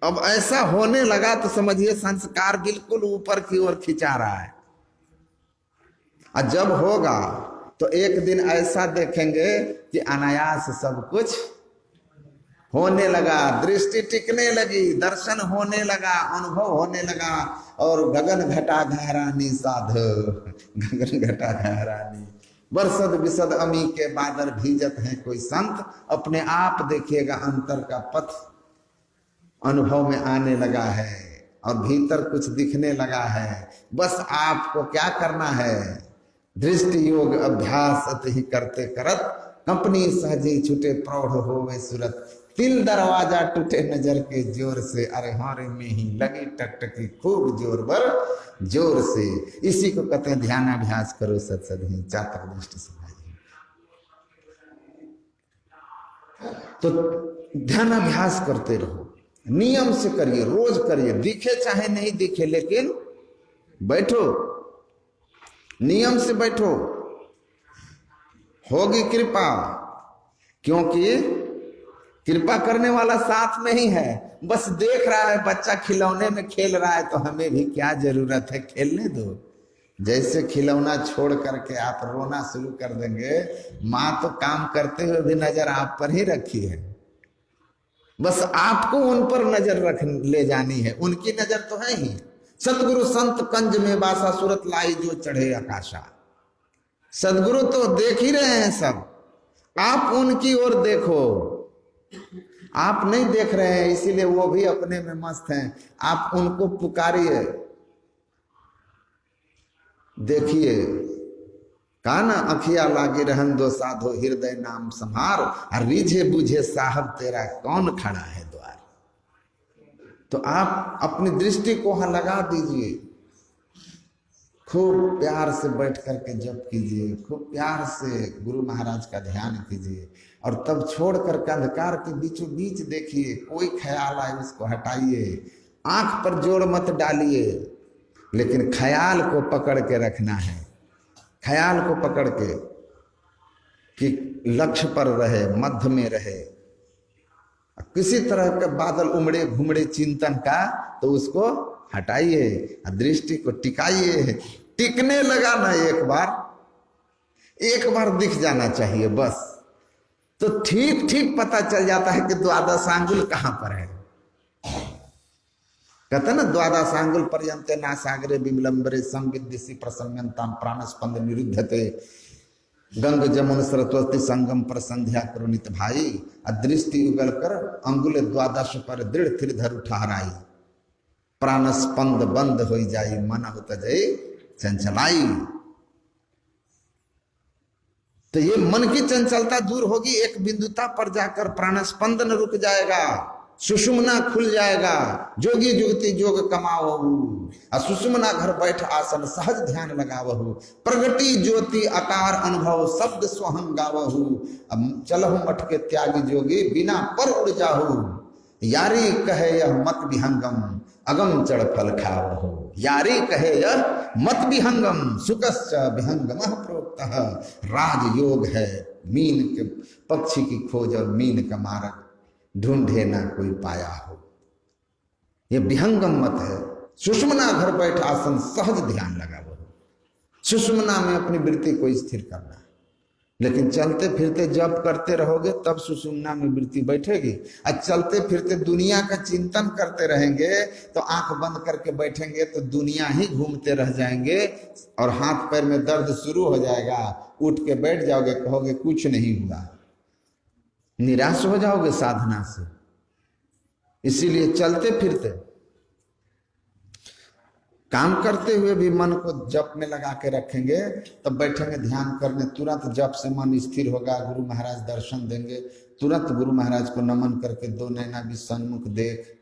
अब ऐसा होने लगा तो समझिए संस्कार बिल्कुल ऊपर की ओर खिंचा रहा है। और जब होगा तो एक दिन ऐसा देखेंगे कि अनायास सब कुछ होने लगा, दृष्टि टिकने लगी, दर्शन होने लगा, अनुभव होने लगा। और गगन घटा घहरानी साधु, गगन घटा घहरानी, बरसद बिसद अमी के बादल भीजत हैं कोई संत, अपने आप देखिएगा अंतर का पथ अनुभव में आने लगा है और भीतर कुछ दिखने लगा है। बस आपको क्या करना है, दृष्टि योग अभ्यास अति ही करते करत, कंपनी सहजी छूटे प्रौढ़ होवे सूरत, तिल दरवाजा टूटे नजर के जोर से, अरे हारे में ही लगी टकटकी खूब जोर बर जोर से। इसी को कहते हैं ध्यान अभ्यास करो सत्सदी चातक दृष्टि समाधि। तो ध्यान अभ्यास करते रहो, नियम से करिए, रोज करिए, दिखे चाहे नहीं दिखे, लेकिन बैठो, नियम से बैठो, होगी कृपा। क्योंकि कृपा करने वाला साथ में ही है। बस देख रहा है बच्चा खिलौने में खेल रहा है तो हमें भी क्या जरूरत है, खेलने दो। जैसे खिलौना छोड़ करके आप रोना शुरू कर देंगे, माँ तो काम करते हुए भी नजर आप पर ही रखी है, बस आपको उन पर नजर रख ले जानी है, उनकी नजर तो है ही। सतगुरु संत कंज में बासा सूरत लाई जो चढ़े आकाशा। सदगुरु तो देख ही रहे हैं सब, आप उनकी ओर देखो। आप नहीं देख रहे हैं इसीलिए वो भी अपने में मस्त हैं, आप उनको पुकारिए, देखिए। कहा ना, अखिया लागे रहन दो साधो हृदय नाम संहार, और रीझे बुझे साहब तेरा कौन खड़ा है द्वार। तो आप अपनी दृष्टि को वहां लगा दीजिए, खूब प्यार से बैठ करके जप कीजिए, खूब प्यार से गुरु महाराज का ध्यान कीजिए, और तब छोड़ करके अंधकार के बीचों बीच देखिए, कोई ख्याल आए उसको हटाइए, आंख पर जोर मत डालिए, लेकिन ख्याल को पकड़ के रखना है, ख्याल को पकड़ के कि लक्ष्य पर रहे, मध्य में रहे। किसी तरह के बादल उमड़े घुमड़े चिंतन का तो उसको हटाइए, दृष्टि को टिकाइए। टिकने लगा ना एक बार दिख जाना चाहिए बस, तो ठीक ठीक पता चल जाता है कि द्वादशांगुल कहां पर है। कहते ना, द्वादशांगुल पर्यंते नासागरे विमलंबरे संविद्यसी प्रसम्यंताम प्राणस्पंद निरुद्धते, गंग जमुन सरस्वती संगम पर संध्या करुणित भाई, अदृष्टि उगल कर अंगुल द्वादश पर दृढ़ थिर धर ठहराई, प्राणस्पंद बंद हो जाई मन होत जाई चंचलाई। तो ये मन की चंचलता दूर होगी, एक बिंदुता पर जाकर प्राणस्पंदन रुक जाएगा, सुषुम्ना खुल जाएगा। जोगी जुगति जोग कमावहु, सुषुम्ना घर बैठ आसन सहज ध्यान लगावहु। प्रगति ज्योति आकार अनुभव शब्द स्वहं गावहु। अब चलहु मठ के त्यागी जोगी बिना पर उड़ जाहु। यारी कहे यह मत विहंगम अगम चढ़ फल खावहु। यारी कहे यह मत विहंगम सुकश्च विहंगमः प्रोक्तः। राजयोग है मीन के पक्षी की खोज और मीन का मार्ग ढूंढे ना कोई पाया हो। यह विहंगम मत है। सुषुम्ना घर बैठ आसन सहज ध्यान लगा वो। सुषुम्ना में अपनी वृत्ति को स्थिर करना, लेकिन चलते फिरते जप करते रहोगे तब सुषुम्ना में वृत्ति बैठेगी। और चलते फिरते दुनिया का चिंतन करते रहेंगे तो आंख बंद करके बैठेंगे तो दुनिया ही घूमते रह जाएंगे और हाथ पैर में दर्द शुरू हो जाएगा। उठ के बैठ जाओगे, कहोगे कुछ नहीं हुआ, निराश हो जाओगे साधना से। इसीलिए चलते फिरते काम करते हुए भी मन को जप में लगा के रखेंगे, तब बैठेंगे ध्यान करने, तुरंत जप से मन स्थिर होगा। गुरु महाराज दर्शन देंगे, तुरंत गुरु महाराज को नमन करके दो नैना भी सन्मुख देख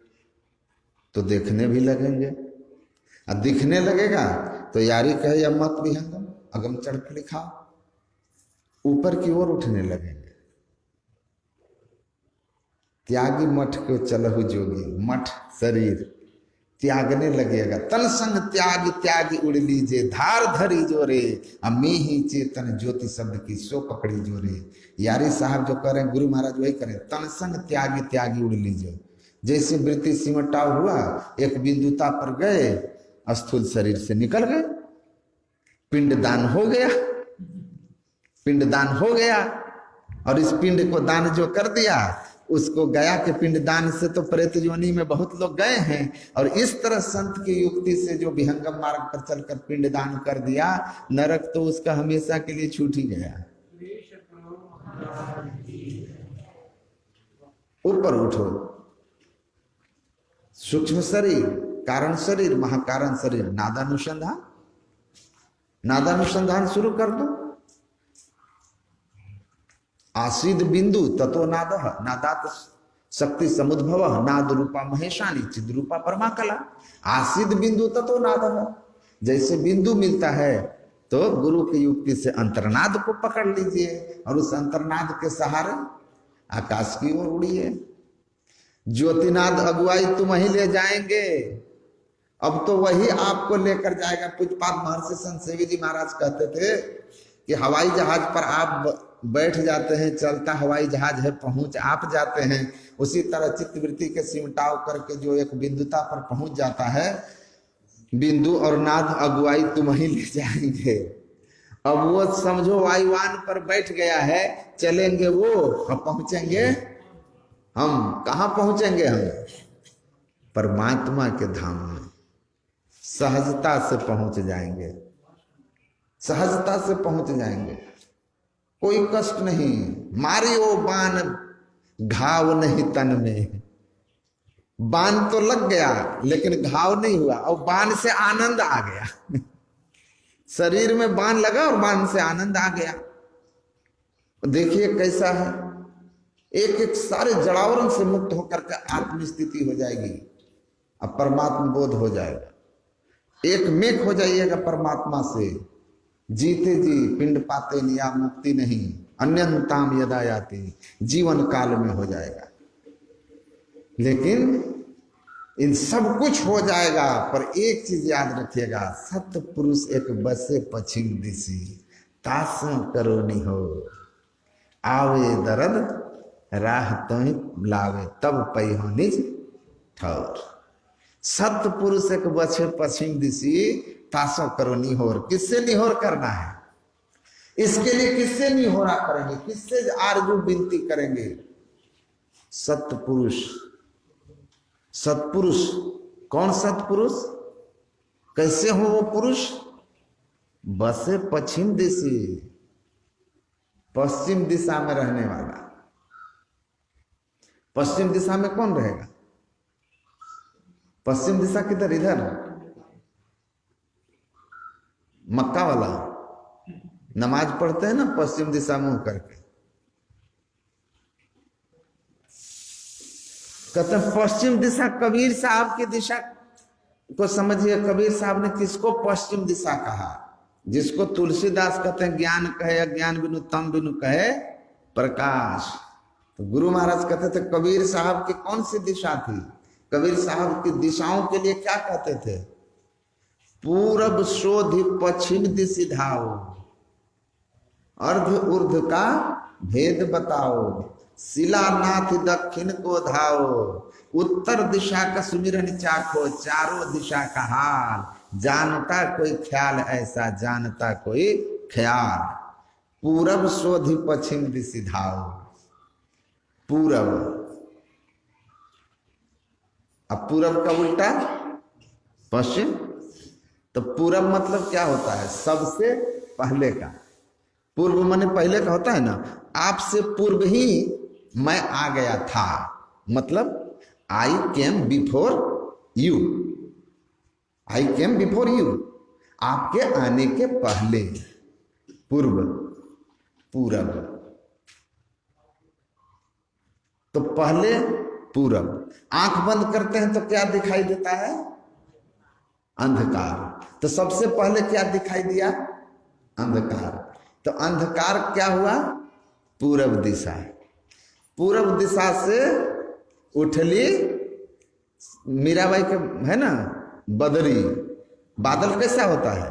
तो देखने भी लगेंगे। और दिखने लगेगा तो यारी कहे या मत विहंगम अगम चढ़ के लिखा, ऊपर की ओर उठने लगेंगे। त्यागी मठ को चलहु जोगी, मठ शरीर त्यागने लगेगा। तन संग त्याग त्यागी उड़ लीजे, धार धरी जोरे अमी ही चेतन ज्योति शब्द की सो पकड़ी जोरे। यारी साहब जो करें गुरु महाराज वही करें, तन संग त्यागी त्यागी उड़ लीजे। जैसे वृत्ति सिमटाव हुआ, एक बिंदुता पर गए, स्थूल शरीर से निकल गए, पिंडदान हो गया। पिंडदान हो गया और इस पिंड को दान जो कर दिया उसको गया के पिंडदान से तो प्रेत योनि में बहुत लोग गए हैं। और इस तरह संत की युक्ति से जो विहंगम मार्ग पर चलकर पिंडदान कर दिया, नरक तो उसका हमेशा के लिए छूट ही गया। ऊपर उठो, सूक्ष्म शरीर, कारण शरीर, महाकारण शरीर, नादानुसंधान, नादानुसंधान शुरू कर दो। आसीद बिंदु ततो नाद, नादात शक्ति समुद्भव, नाद रूपा महेशानी चिद रूपा परमा कला। आसीद बिंदु ततो नाद, जैसे बिंदु मिलता है तो गुरु की युक्ति से अंतर्नाद को पकड़ लीजिए और उस अंतर्नाद के सहारे आकाश की ओर उड़िए। ज्योतिनाद अगुवाई तुम ही ले जाएंगे, अब तो वही आपको लेकर जाएगा। पूज्यपाद महर्षि संत सेवी जी महाराज कहते थे कि हवाई जहाज पर आप बैठ जाते हैं, चलता हवाई जहाज है, पहुंच आप जाते हैं। उसी तरह चित्तवृत्ति के सिमटाव करके जो एक बिंदुता पर पहुंच जाता है, बिंदु और नाद अगुवाई तुम ही ले जाएंगे। अब वो समझो वायुयान पर बैठ गया है, चलेंगे वो और पहुंचेंगे हम। कहाँ पहुंचेंगे हम? परमात्मा के धाम में सहजता से पहुंच जाएंगे, सहजता से पहुंच जाएंगे, कोई कष्ट नहीं। मारियो बाण घाव नहीं तन में, बाण तो लग गया लेकिन घाव नहीं हुआ और बाण से आनंद आ गया। शरीर में बाण लगा और बाण से आनंद आ गया। देखिए कैसा है, एक एक सारे जड़ावरण से मुक्त होकर के आत्म स्थिति हो जाएगी, अब परमात्मा बोध हो जाएगा। एक मेक हो जाइएगा परमात्मा से, जीते जी पिंड पाते निया मुक्ति नहीं, अन्यंताम यदा याति, जीवन काल में हो जाएगा। लेकिन इन सब कुछ हो जाएगा, पर एक चीज याद रखिएगा, सत्य पुरुष एक बसे पश्चिम दिशी, तासों करो निहो, आवे दर्द राह तो लावे, तब पई हो निज ठौर। सत्य पुरुष एक बसे पश्चिम दिशी, तासों करो निहोर। किससे निहोर करना है? इसके लिए किससे निहोरा करेंगे, किससे आरजू विनती करेंगे? सत्पुरुष। सत्पुरुष कौन? सत्पुरुष कैसे हो वो पुरुष? बसे पश्चिम दिशी, पश्चिम दिशा में रहने वाला। पश्चिम दिशा में कौन रहेगा? पश्चिम दिशा किधर? इधर मक्का वाला नमाज पढ़ते हैं ना पश्चिम दिशा मुंह करके। कहते हैं पश्चिम दिशा कबीर साहब की दिशा को समझिए। कबीर साहब ने किसको पश्चिम दिशा कहा? जिसको तुलसीदास कहते हैं ज्ञान कहे अज्ञान बिनु तम बिनु कहे प्रकाश। तो गुरु महाराज कहते थे कबीर साहब की कौन सी दिशा थी? कबीर साहब की दिशाओं के लिए क्या कहते थे? पूरब शोधि पश्चिम दिशि धाओ, अर्ध ऊर्ध का भेद बताओ, शिलानाथ दक्षिण को धाओ, उत्तर दिशा का सुमिरन चाखो, चारों दिशा का हाल, जानता कोई ख्याल ऐसा, जानता कोई ख्याल। पूरब शोधि पश्चिम दिशि धाओ। पूरब, अब पूरब का उल्टा पश्चिम। तो पूरब मतलब क्या होता है? सबसे पहले का। पूर्व माने पहले का होता है ना। आपसे पूर्व ही मैं आ गया था, मतलब I came before you. I came before you, आपके आने के पहले। पूर्व, पूरब। तो पहले पूरब। आंख बंद करते हैं तो क्या दिखाई देता है? अंधकार। तो सबसे पहले क्या दिखाई दिया? अंधकार। तो अंधकार क्या हुआ? पूरब दिशा। पूरब दिशा से उठली मीराबाई के, है ना, बदरी। बादल कैसा होता है?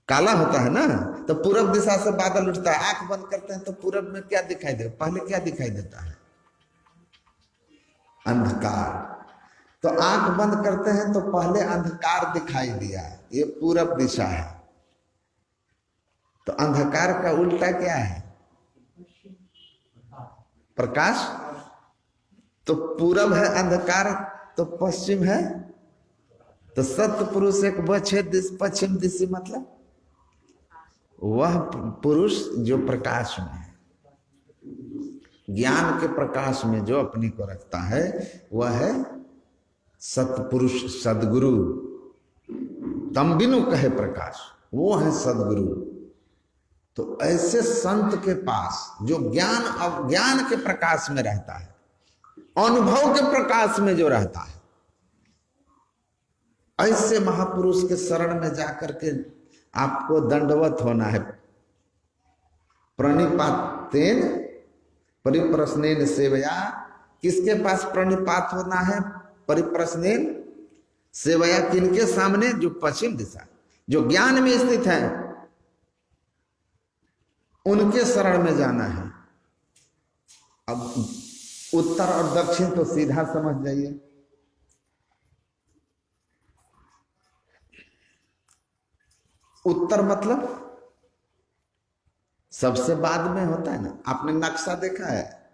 काला होता है ना। तो पूरब दिशा से बादल उठता है। आंख बंद करते हैं तो पूरब में क्या दिखाई दे? पहले क्या दिखाई देता है? अंधकार। तो आंख बंद करते हैं तो पहले अंधकार दिखाई दिया, ये पूरब दिशा है। तो अंधकार का उल्टा क्या है? प्रकाश। तो पूरब है अंधकार, तो पश्चिम है। तो सत्य पुरुष एक पश्चिम दिशा, मतलब वह पुरुष जो प्रकाश में है, ज्ञान के प्रकाश में जो अपनी को रखता है, वह है सतपुरुष, सदगुरु। तम बिनु कहे प्रकाश, वो है सदगुरु। तो ऐसे संत के पास जो ज्ञान अज्ञान के प्रकाश में रहता है, अनुभव के प्रकाश में जो रहता है, ऐसे महापुरुष के शरण में जाकर के आपको दंडवत होना है। प्रणिपातेन परिप्रश्नेन सेवया। किसके पास प्रणिपात होना है? परिप्रश्नेन सेवया। किनके सामने? जो पश्चिम दिशा, जो ज्ञान में स्थित है, उनके शरण में जाना है। अब उत्तर और दक्षिण तो सीधा समझ जाइए। उत्तर मतलब सबसे बाद में होता है ना। आपने नक्शा देखा है?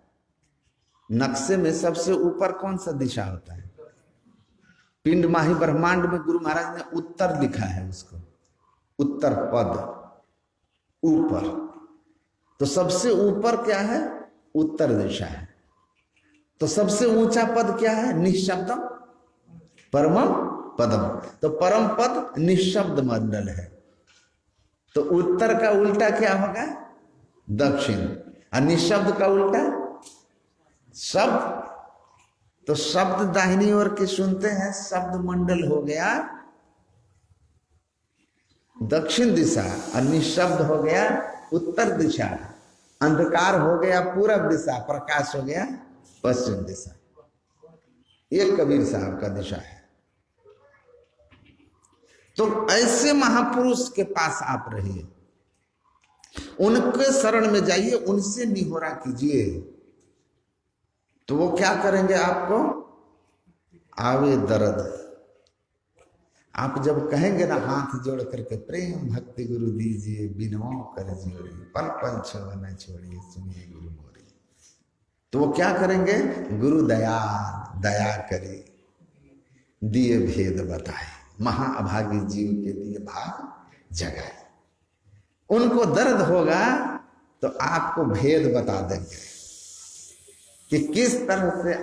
नक्शे में सबसे ऊपर कौन सा दिशा होता है? पिंड माही ब्रह्मांड में गुरु महाराज ने उत्तर लिखा है उसको, उत्तर पद, ऊपर। तो सबसे ऊपर क्या है? उत्तर दिशा है। तो सबसे ऊंचा पद क्या है? निःशब्दम परमम पदम। तो परम पद निःशब्द मंडल है। तो उत्तर का उल्टा क्या होगा? दक्षिण। और निःशब्द का उल्टा शब्द। तो शब्द दाहिनी ओर की सुनते हैं, शब्द मंडल हो गया दक्षिण दिशा, और निःशब्द हो गया उत्तर दिशा, अंधकार हो गया पूरब दिशा, प्रकाश हो गया पश्चिम दिशा। ये कबीर साहब का दिशा है। तो ऐसे महापुरुष के पास आप रहिए, उनके शरण में जाइए, उनसे निहोरा कीजिए। तो वो क्या करेंगे? आपको आवे दर्द। आप जब कहेंगे ना हाथ जोड़ करके, प्रेम भक्ति गुरु दीजिए, बिनवाओ कर जोड़ी, पल पल छोड़ न छोड़िए, सुनिए गुरु मोरी। तो वो क्या करेंगे? गुरु दया दया करे, दिए भेद बताए, महाअभागी जीव के लिए भाग जगाए। उनको दर्द होगा तो आपको भेद बता देंगे कि किस तरह से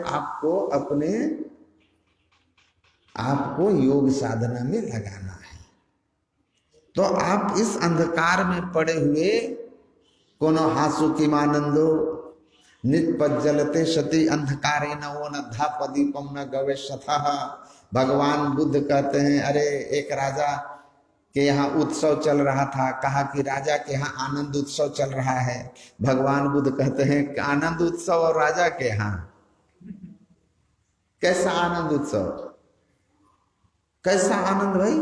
आपको योग साधना में लगाना है। तो आप इस अंधकार में पड़े हुए कोनो हासु की मानंदो, निपज्जलते सती अंधकारे न वो न धापदीपम न गवेशथः। भगवान बुद्ध कहते हैं, अरे एक राजा के यहाँ उत्सव चल रहा था, कहा कि राजा के यहाँ आनंद उत्सव चल रहा है। भगवान बुद्ध कहते हैं कि आनंद उत्सव और राजा के यहाँ कैसा आनंद उत्सव, कैसा आनंद भाई?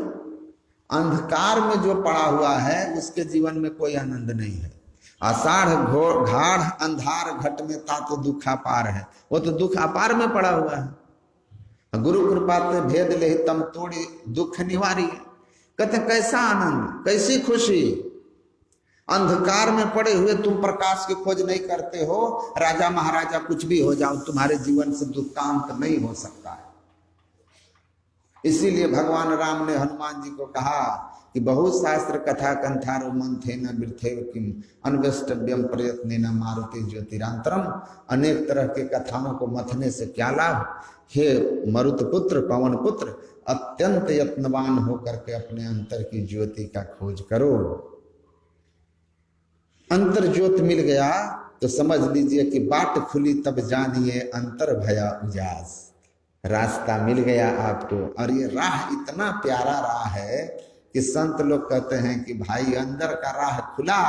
अंधकार में जो पड़ा हुआ है उसके जीवन में कोई आनंद नहीं है। आषाढ़ घाढ़ अंधार घट में ता तो दुख अपार है, वो तो दुख अपार में पड़ा हुआ है। गुरु कृपा ते भेद ले तम तोड़ी दुख निवारी। कहते कैसा आनंद, कैसी खुशी। अंधकार में पड़े हुए तुम प्रकाश की खोज नहीं करते हो। राजा महाराजा कुछ भी हो जाओ, तुम्हारे जीवन से दुख का अंत नहीं हो सकता है। इसीलिए भगवान राम ने हनुमान जी को कहा कि बहु शास्त्र कथा कंथारो मंथे न वृथेव किम अन्वेष्टव्यम प्रयत्न न मारुति ज्योतिरांतरम। अनेक तरह के कथाओं को मथने से क्या लाभ। हे मरुत पुत्र, पवन पुत्र, अत्यंत यत्नवान होकर के अपने अंतर की ज्योति का खोज करो। अंतर ज्योत मिल गया तो समझ लीजिए कि बाट खुली तब जानिए अंतर भया उजास। रास्ता मिल गया आपको। और ये राह इतना प्यारा राह है कि संत लोग कहते हैं कि भाई अंदर का राह खुला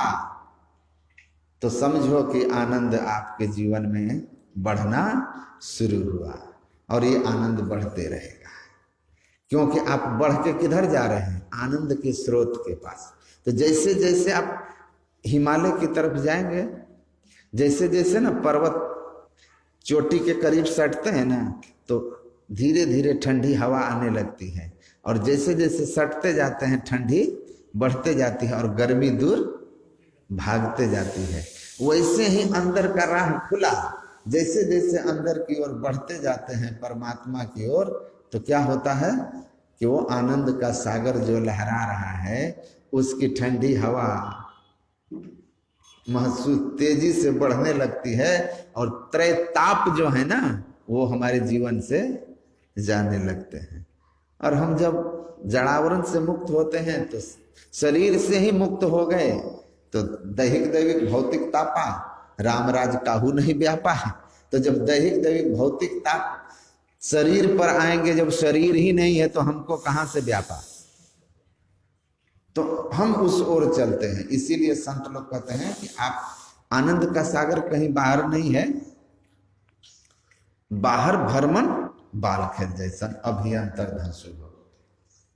तो समझो कि आनंद आपके जीवन में बढ़ना शुरू हुआ। और ये आनंद बढ़ते रहेगा, क्योंकि आप बढ़ के किधर जा रहे हैं? आनंद के स्रोत के पास। तो जैसे जैसे आप हिमालय की तरफ जाएंगे, जैसे जैसे ना पर्वत चोटी के करीब सटते हैं ना, तो धीरे धीरे ठंडी हवा आने लगती है। और जैसे जैसे सटते जाते हैं ठंडी बढ़ते जाती है और गर्मी दूर भागते जाती है। वैसे ही अंदर का राह खुला। जैसे जैसे अंदर की ओर बढ़ते जाते हैं परमात्मा की ओर, तो क्या होता है कि वो आनंद का सागर जो लहरा रहा है उसकी ठंडी हवा महसूस तेजी से बढ़ने लगती है। और त्रय ताप जो है ना वो हमारे जीवन से जाने लगते हैं। और हम जब जड़ावरण से मुक्त होते हैं तो शरीर से ही मुक्त हो गए तो दैहिक दैविक भौतिक तापा राम राज काहू नहीं व्यापा। तो जब दैहिक दैविक भौतिक ताप शरीर पर आएंगे, जब शरीर ही नहीं है तो हमको कहां से व्यापा। तो हम उस ओर चलते हैं। इसीलिए संत लोग कहते हैं कि आप आनंद का सागर कहीं बाहर नहीं है। बाहर भ्रमण बाल खेल जैसन अभियंतर धंसु हो।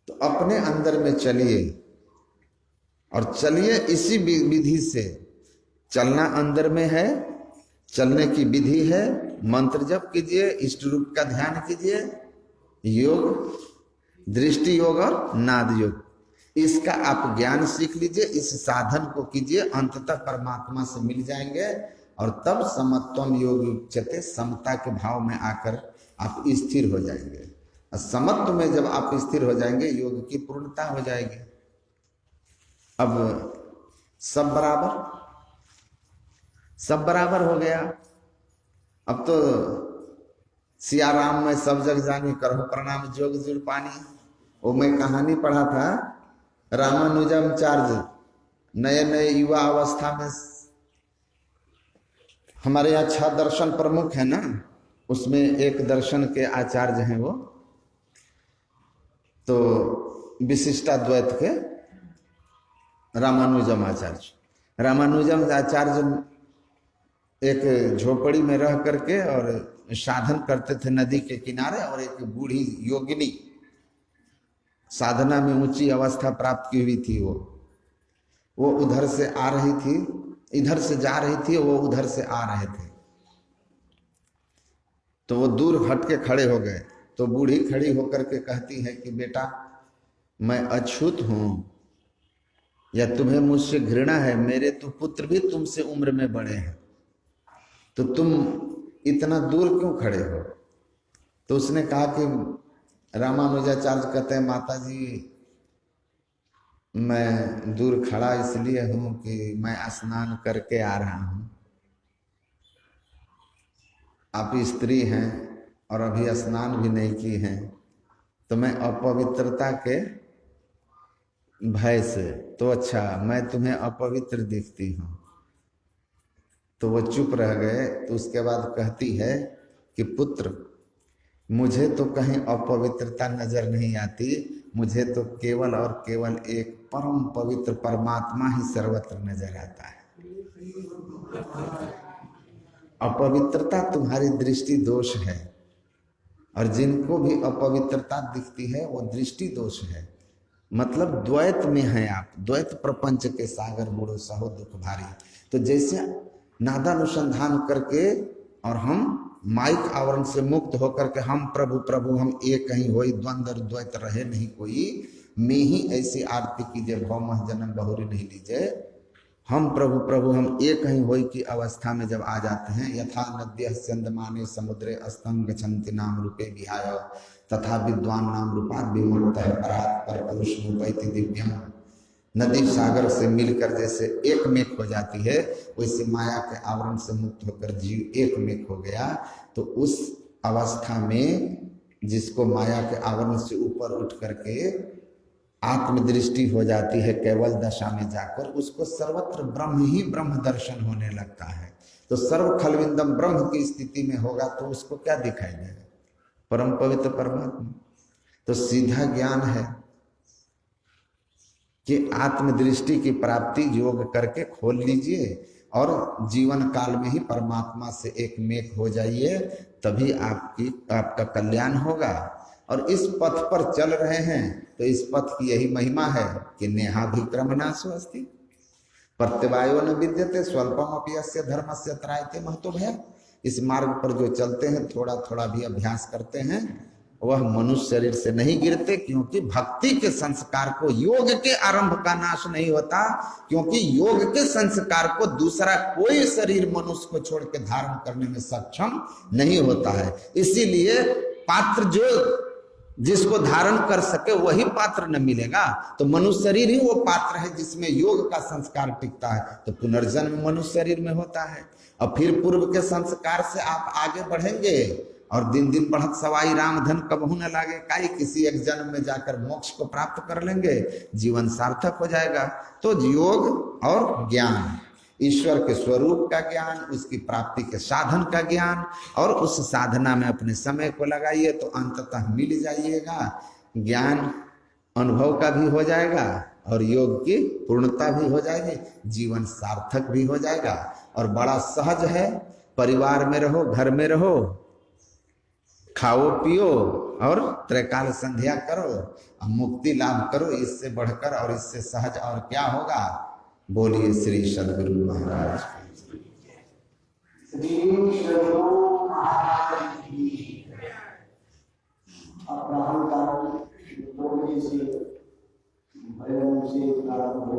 तो अपने अंदर में चलिए और चलिए इसी विधि से। चलना अंदर में है, चलने की विधि है। मंत्र जप कीजिए, इष्ट रूप का ध्यान कीजिए, योग दृष्टि योग और नाद योग, इसका आप ज्ञान सीख लीजिए। इस साधन को कीजिए, अंततः परमात्मा से मिल जाएंगे। और तब समत्वम योग उच्यते, समता के भाव में आकर आप स्थिर हो जाएंगे। और समत्व में जब आप स्थिर हो जाएंगे योग की पूर्णता हो जाएगी। अब सब बराबर हो गया। अब तो सिया राम में सब जग जानी, करहो प्रणाम जोग जुड़ पानी। वो मैं कहानी पढ़ा था, रामानुजाचार्य नए नए युवा अवस्था में, हमारे यहाँ 6 दर्शन प्रमुख है ना, उसमें एक दर्शन के आचार्य हैं वो, तो विशिष्टाद्वैत के रामानुजम आचार्य एक झोपड़ी में रह करके और साधन करते थे नदी के किनारे। और एक बूढ़ी योगिनी साधना में ऊंची अवस्था प्राप्त की हुई थी, वो उधर से आ रही थी, इधर से जा रही थी, वो उधर से आ रहे थे। तो वो दूर हट के खड़े हो गए। तो बूढ़ी खड़ी होकर के कहती है कि बेटा मैं अछूत हूं या तुम्हें मुझसे घृणा है? मेरे तो पुत्र भी तुमसे उम्र में बड़े हैं, तो तुम इतना दूर क्यों खड़े हो? तो उसने कहा कि रामानुजाचार्य कहते हैं माता जी मैं दूर खड़ा इसलिए हूं कि मैं स्नान करके आ रहा हूं। आप स्त्री हैं और अभी स्नान भी नहीं की हैं, तो मैं अपवित्रता के भय से, तो अच्छा मैं तुम्हें अपवित्र दिखती हूं। तो वो चुप रह गए। तो उसके बाद कहती है कि पुत्र, मुझे तो कहीं अपवित्रता नजर नहीं आती, मुझे तो केवल और केवल एक परम पवित्र परमात्मा ही सर्वत्र नजर आता है। अपवित्रता तुम्हारी दृष्टि दोष है, और जिनको भी अपवित्रता दिखती है वो दृष्टि दोष है। मतलब द्वैत में है आप, द्वैत प्रपंच के सागर बुढ़ो सहो दुख भारी। तो जैसे नादानुसंधान करके और हम माइक आवरण से मुक्त होकर के हम प्रभु प्रभु हम एक ही होई, द्वंद्व द्वैत रहे नहीं कोई, मैं ही ऐसी आरती कीजिए भौमह जन्म बहुरी नहीं लीजिए। हम प्रभु प्रभु हम एक ही होई की अवस्था में जब आ जाते हैं, यथा नद्य स्यंदमाने समुद्रे अस्तम गच्छन्ति नाम रूपे विहाय तथा विद्वान नाम रूपात विमुक्तः परात् पर पुरुष रूपैति दिव्यम। नदी सागर से मिलकर जैसे एक मेक हो जाती है, वैसे माया के आवरण से मुक्त होकर जीव एक मेक हो गया। तो उस अवस्था में जिसको माया के आवरण से ऊपर उठ करके आत्मदृष्टि हो जाती है केवल दशा में जाकर, उसको सर्वत्र ब्रह्म ही ब्रह्म दर्शन होने लगता है। तो सर्व खलविंदम ब्रह्म की स्थिति में होगा तो उसको क्या दिखाई देगा? परम पवित्र परमात्मा। तो सीधा ज्ञान है कि आत्मदृष्टि की प्राप्ति योग करके खोल लीजिए और जीवन काल में ही परमात्मा से एक मेक हो जाइए, तभी आपका कल्याण होगा। और इस पथ पर चल रहे हैं तो इस पथ की यही महिमा है कि नेहाभिक्रमणासु अस्ति प्रत्यवायो न विद्यते स्वल्पम अपि अस्य धर्मस्य त्रायते महतो भय। इस मार्ग पर जो चलते हैं, थोड़ा थोड़ा भी अभ्यास करते हैं, वह मनुष्य शरीर से नहीं गिरते, क्योंकि भक्ति के संस्कार को, योग के आरंभ का नाश नहीं होता, क्योंकि योग के संस्कार को दूसरा कोई शरीर मनुष्य को छोड़ के धारण करने में सक्षम नहीं होता है। इसीलिए पात्र जो जिसको धारण कर सके वही पात्र न मिलेगा। तो मनुष्य शरीर ही वो पात्र है जिसमें योग का संस्कार टिकता है। तो पुनर्जन्म मनुष्य शरीर में होता है, और फिर पूर्व के संस्कार से आप आगे बढ़ेंगे और दिन दिन बढ़त सवाई राम धन कबहू न लागे काई, किसी एक जन्म में जाकर मोक्ष को प्राप्त कर लेंगे, जीवन सार्थक हो जाएगा। तो योग और ज्ञान, ईश्वर के स्वरूप का ज्ञान, उसकी प्राप्ति के साधन का ज्ञान, और उस साधना में अपने समय को लगाइए तो अंततः मिल जाइएगा। ज्ञान अनुभव का भी हो जाएगा और योग की पूर्णता भी हो जाएगी, जीवन सार्थक भी हो जाएगा। और बड़ा सहज है, परिवार में रहो, घर में रहो, खाओ पियो और त्रैकाल संध्या करो और मुक्ति लाभ करो। इससे बढ़कर और इससे सहज और क्या होगा? बोलिए श्री सद्गुरु महाराज श्री सद्गुरु महाराज की। अपराह्न काल 2 बजे से भजन से प्रारंभ हो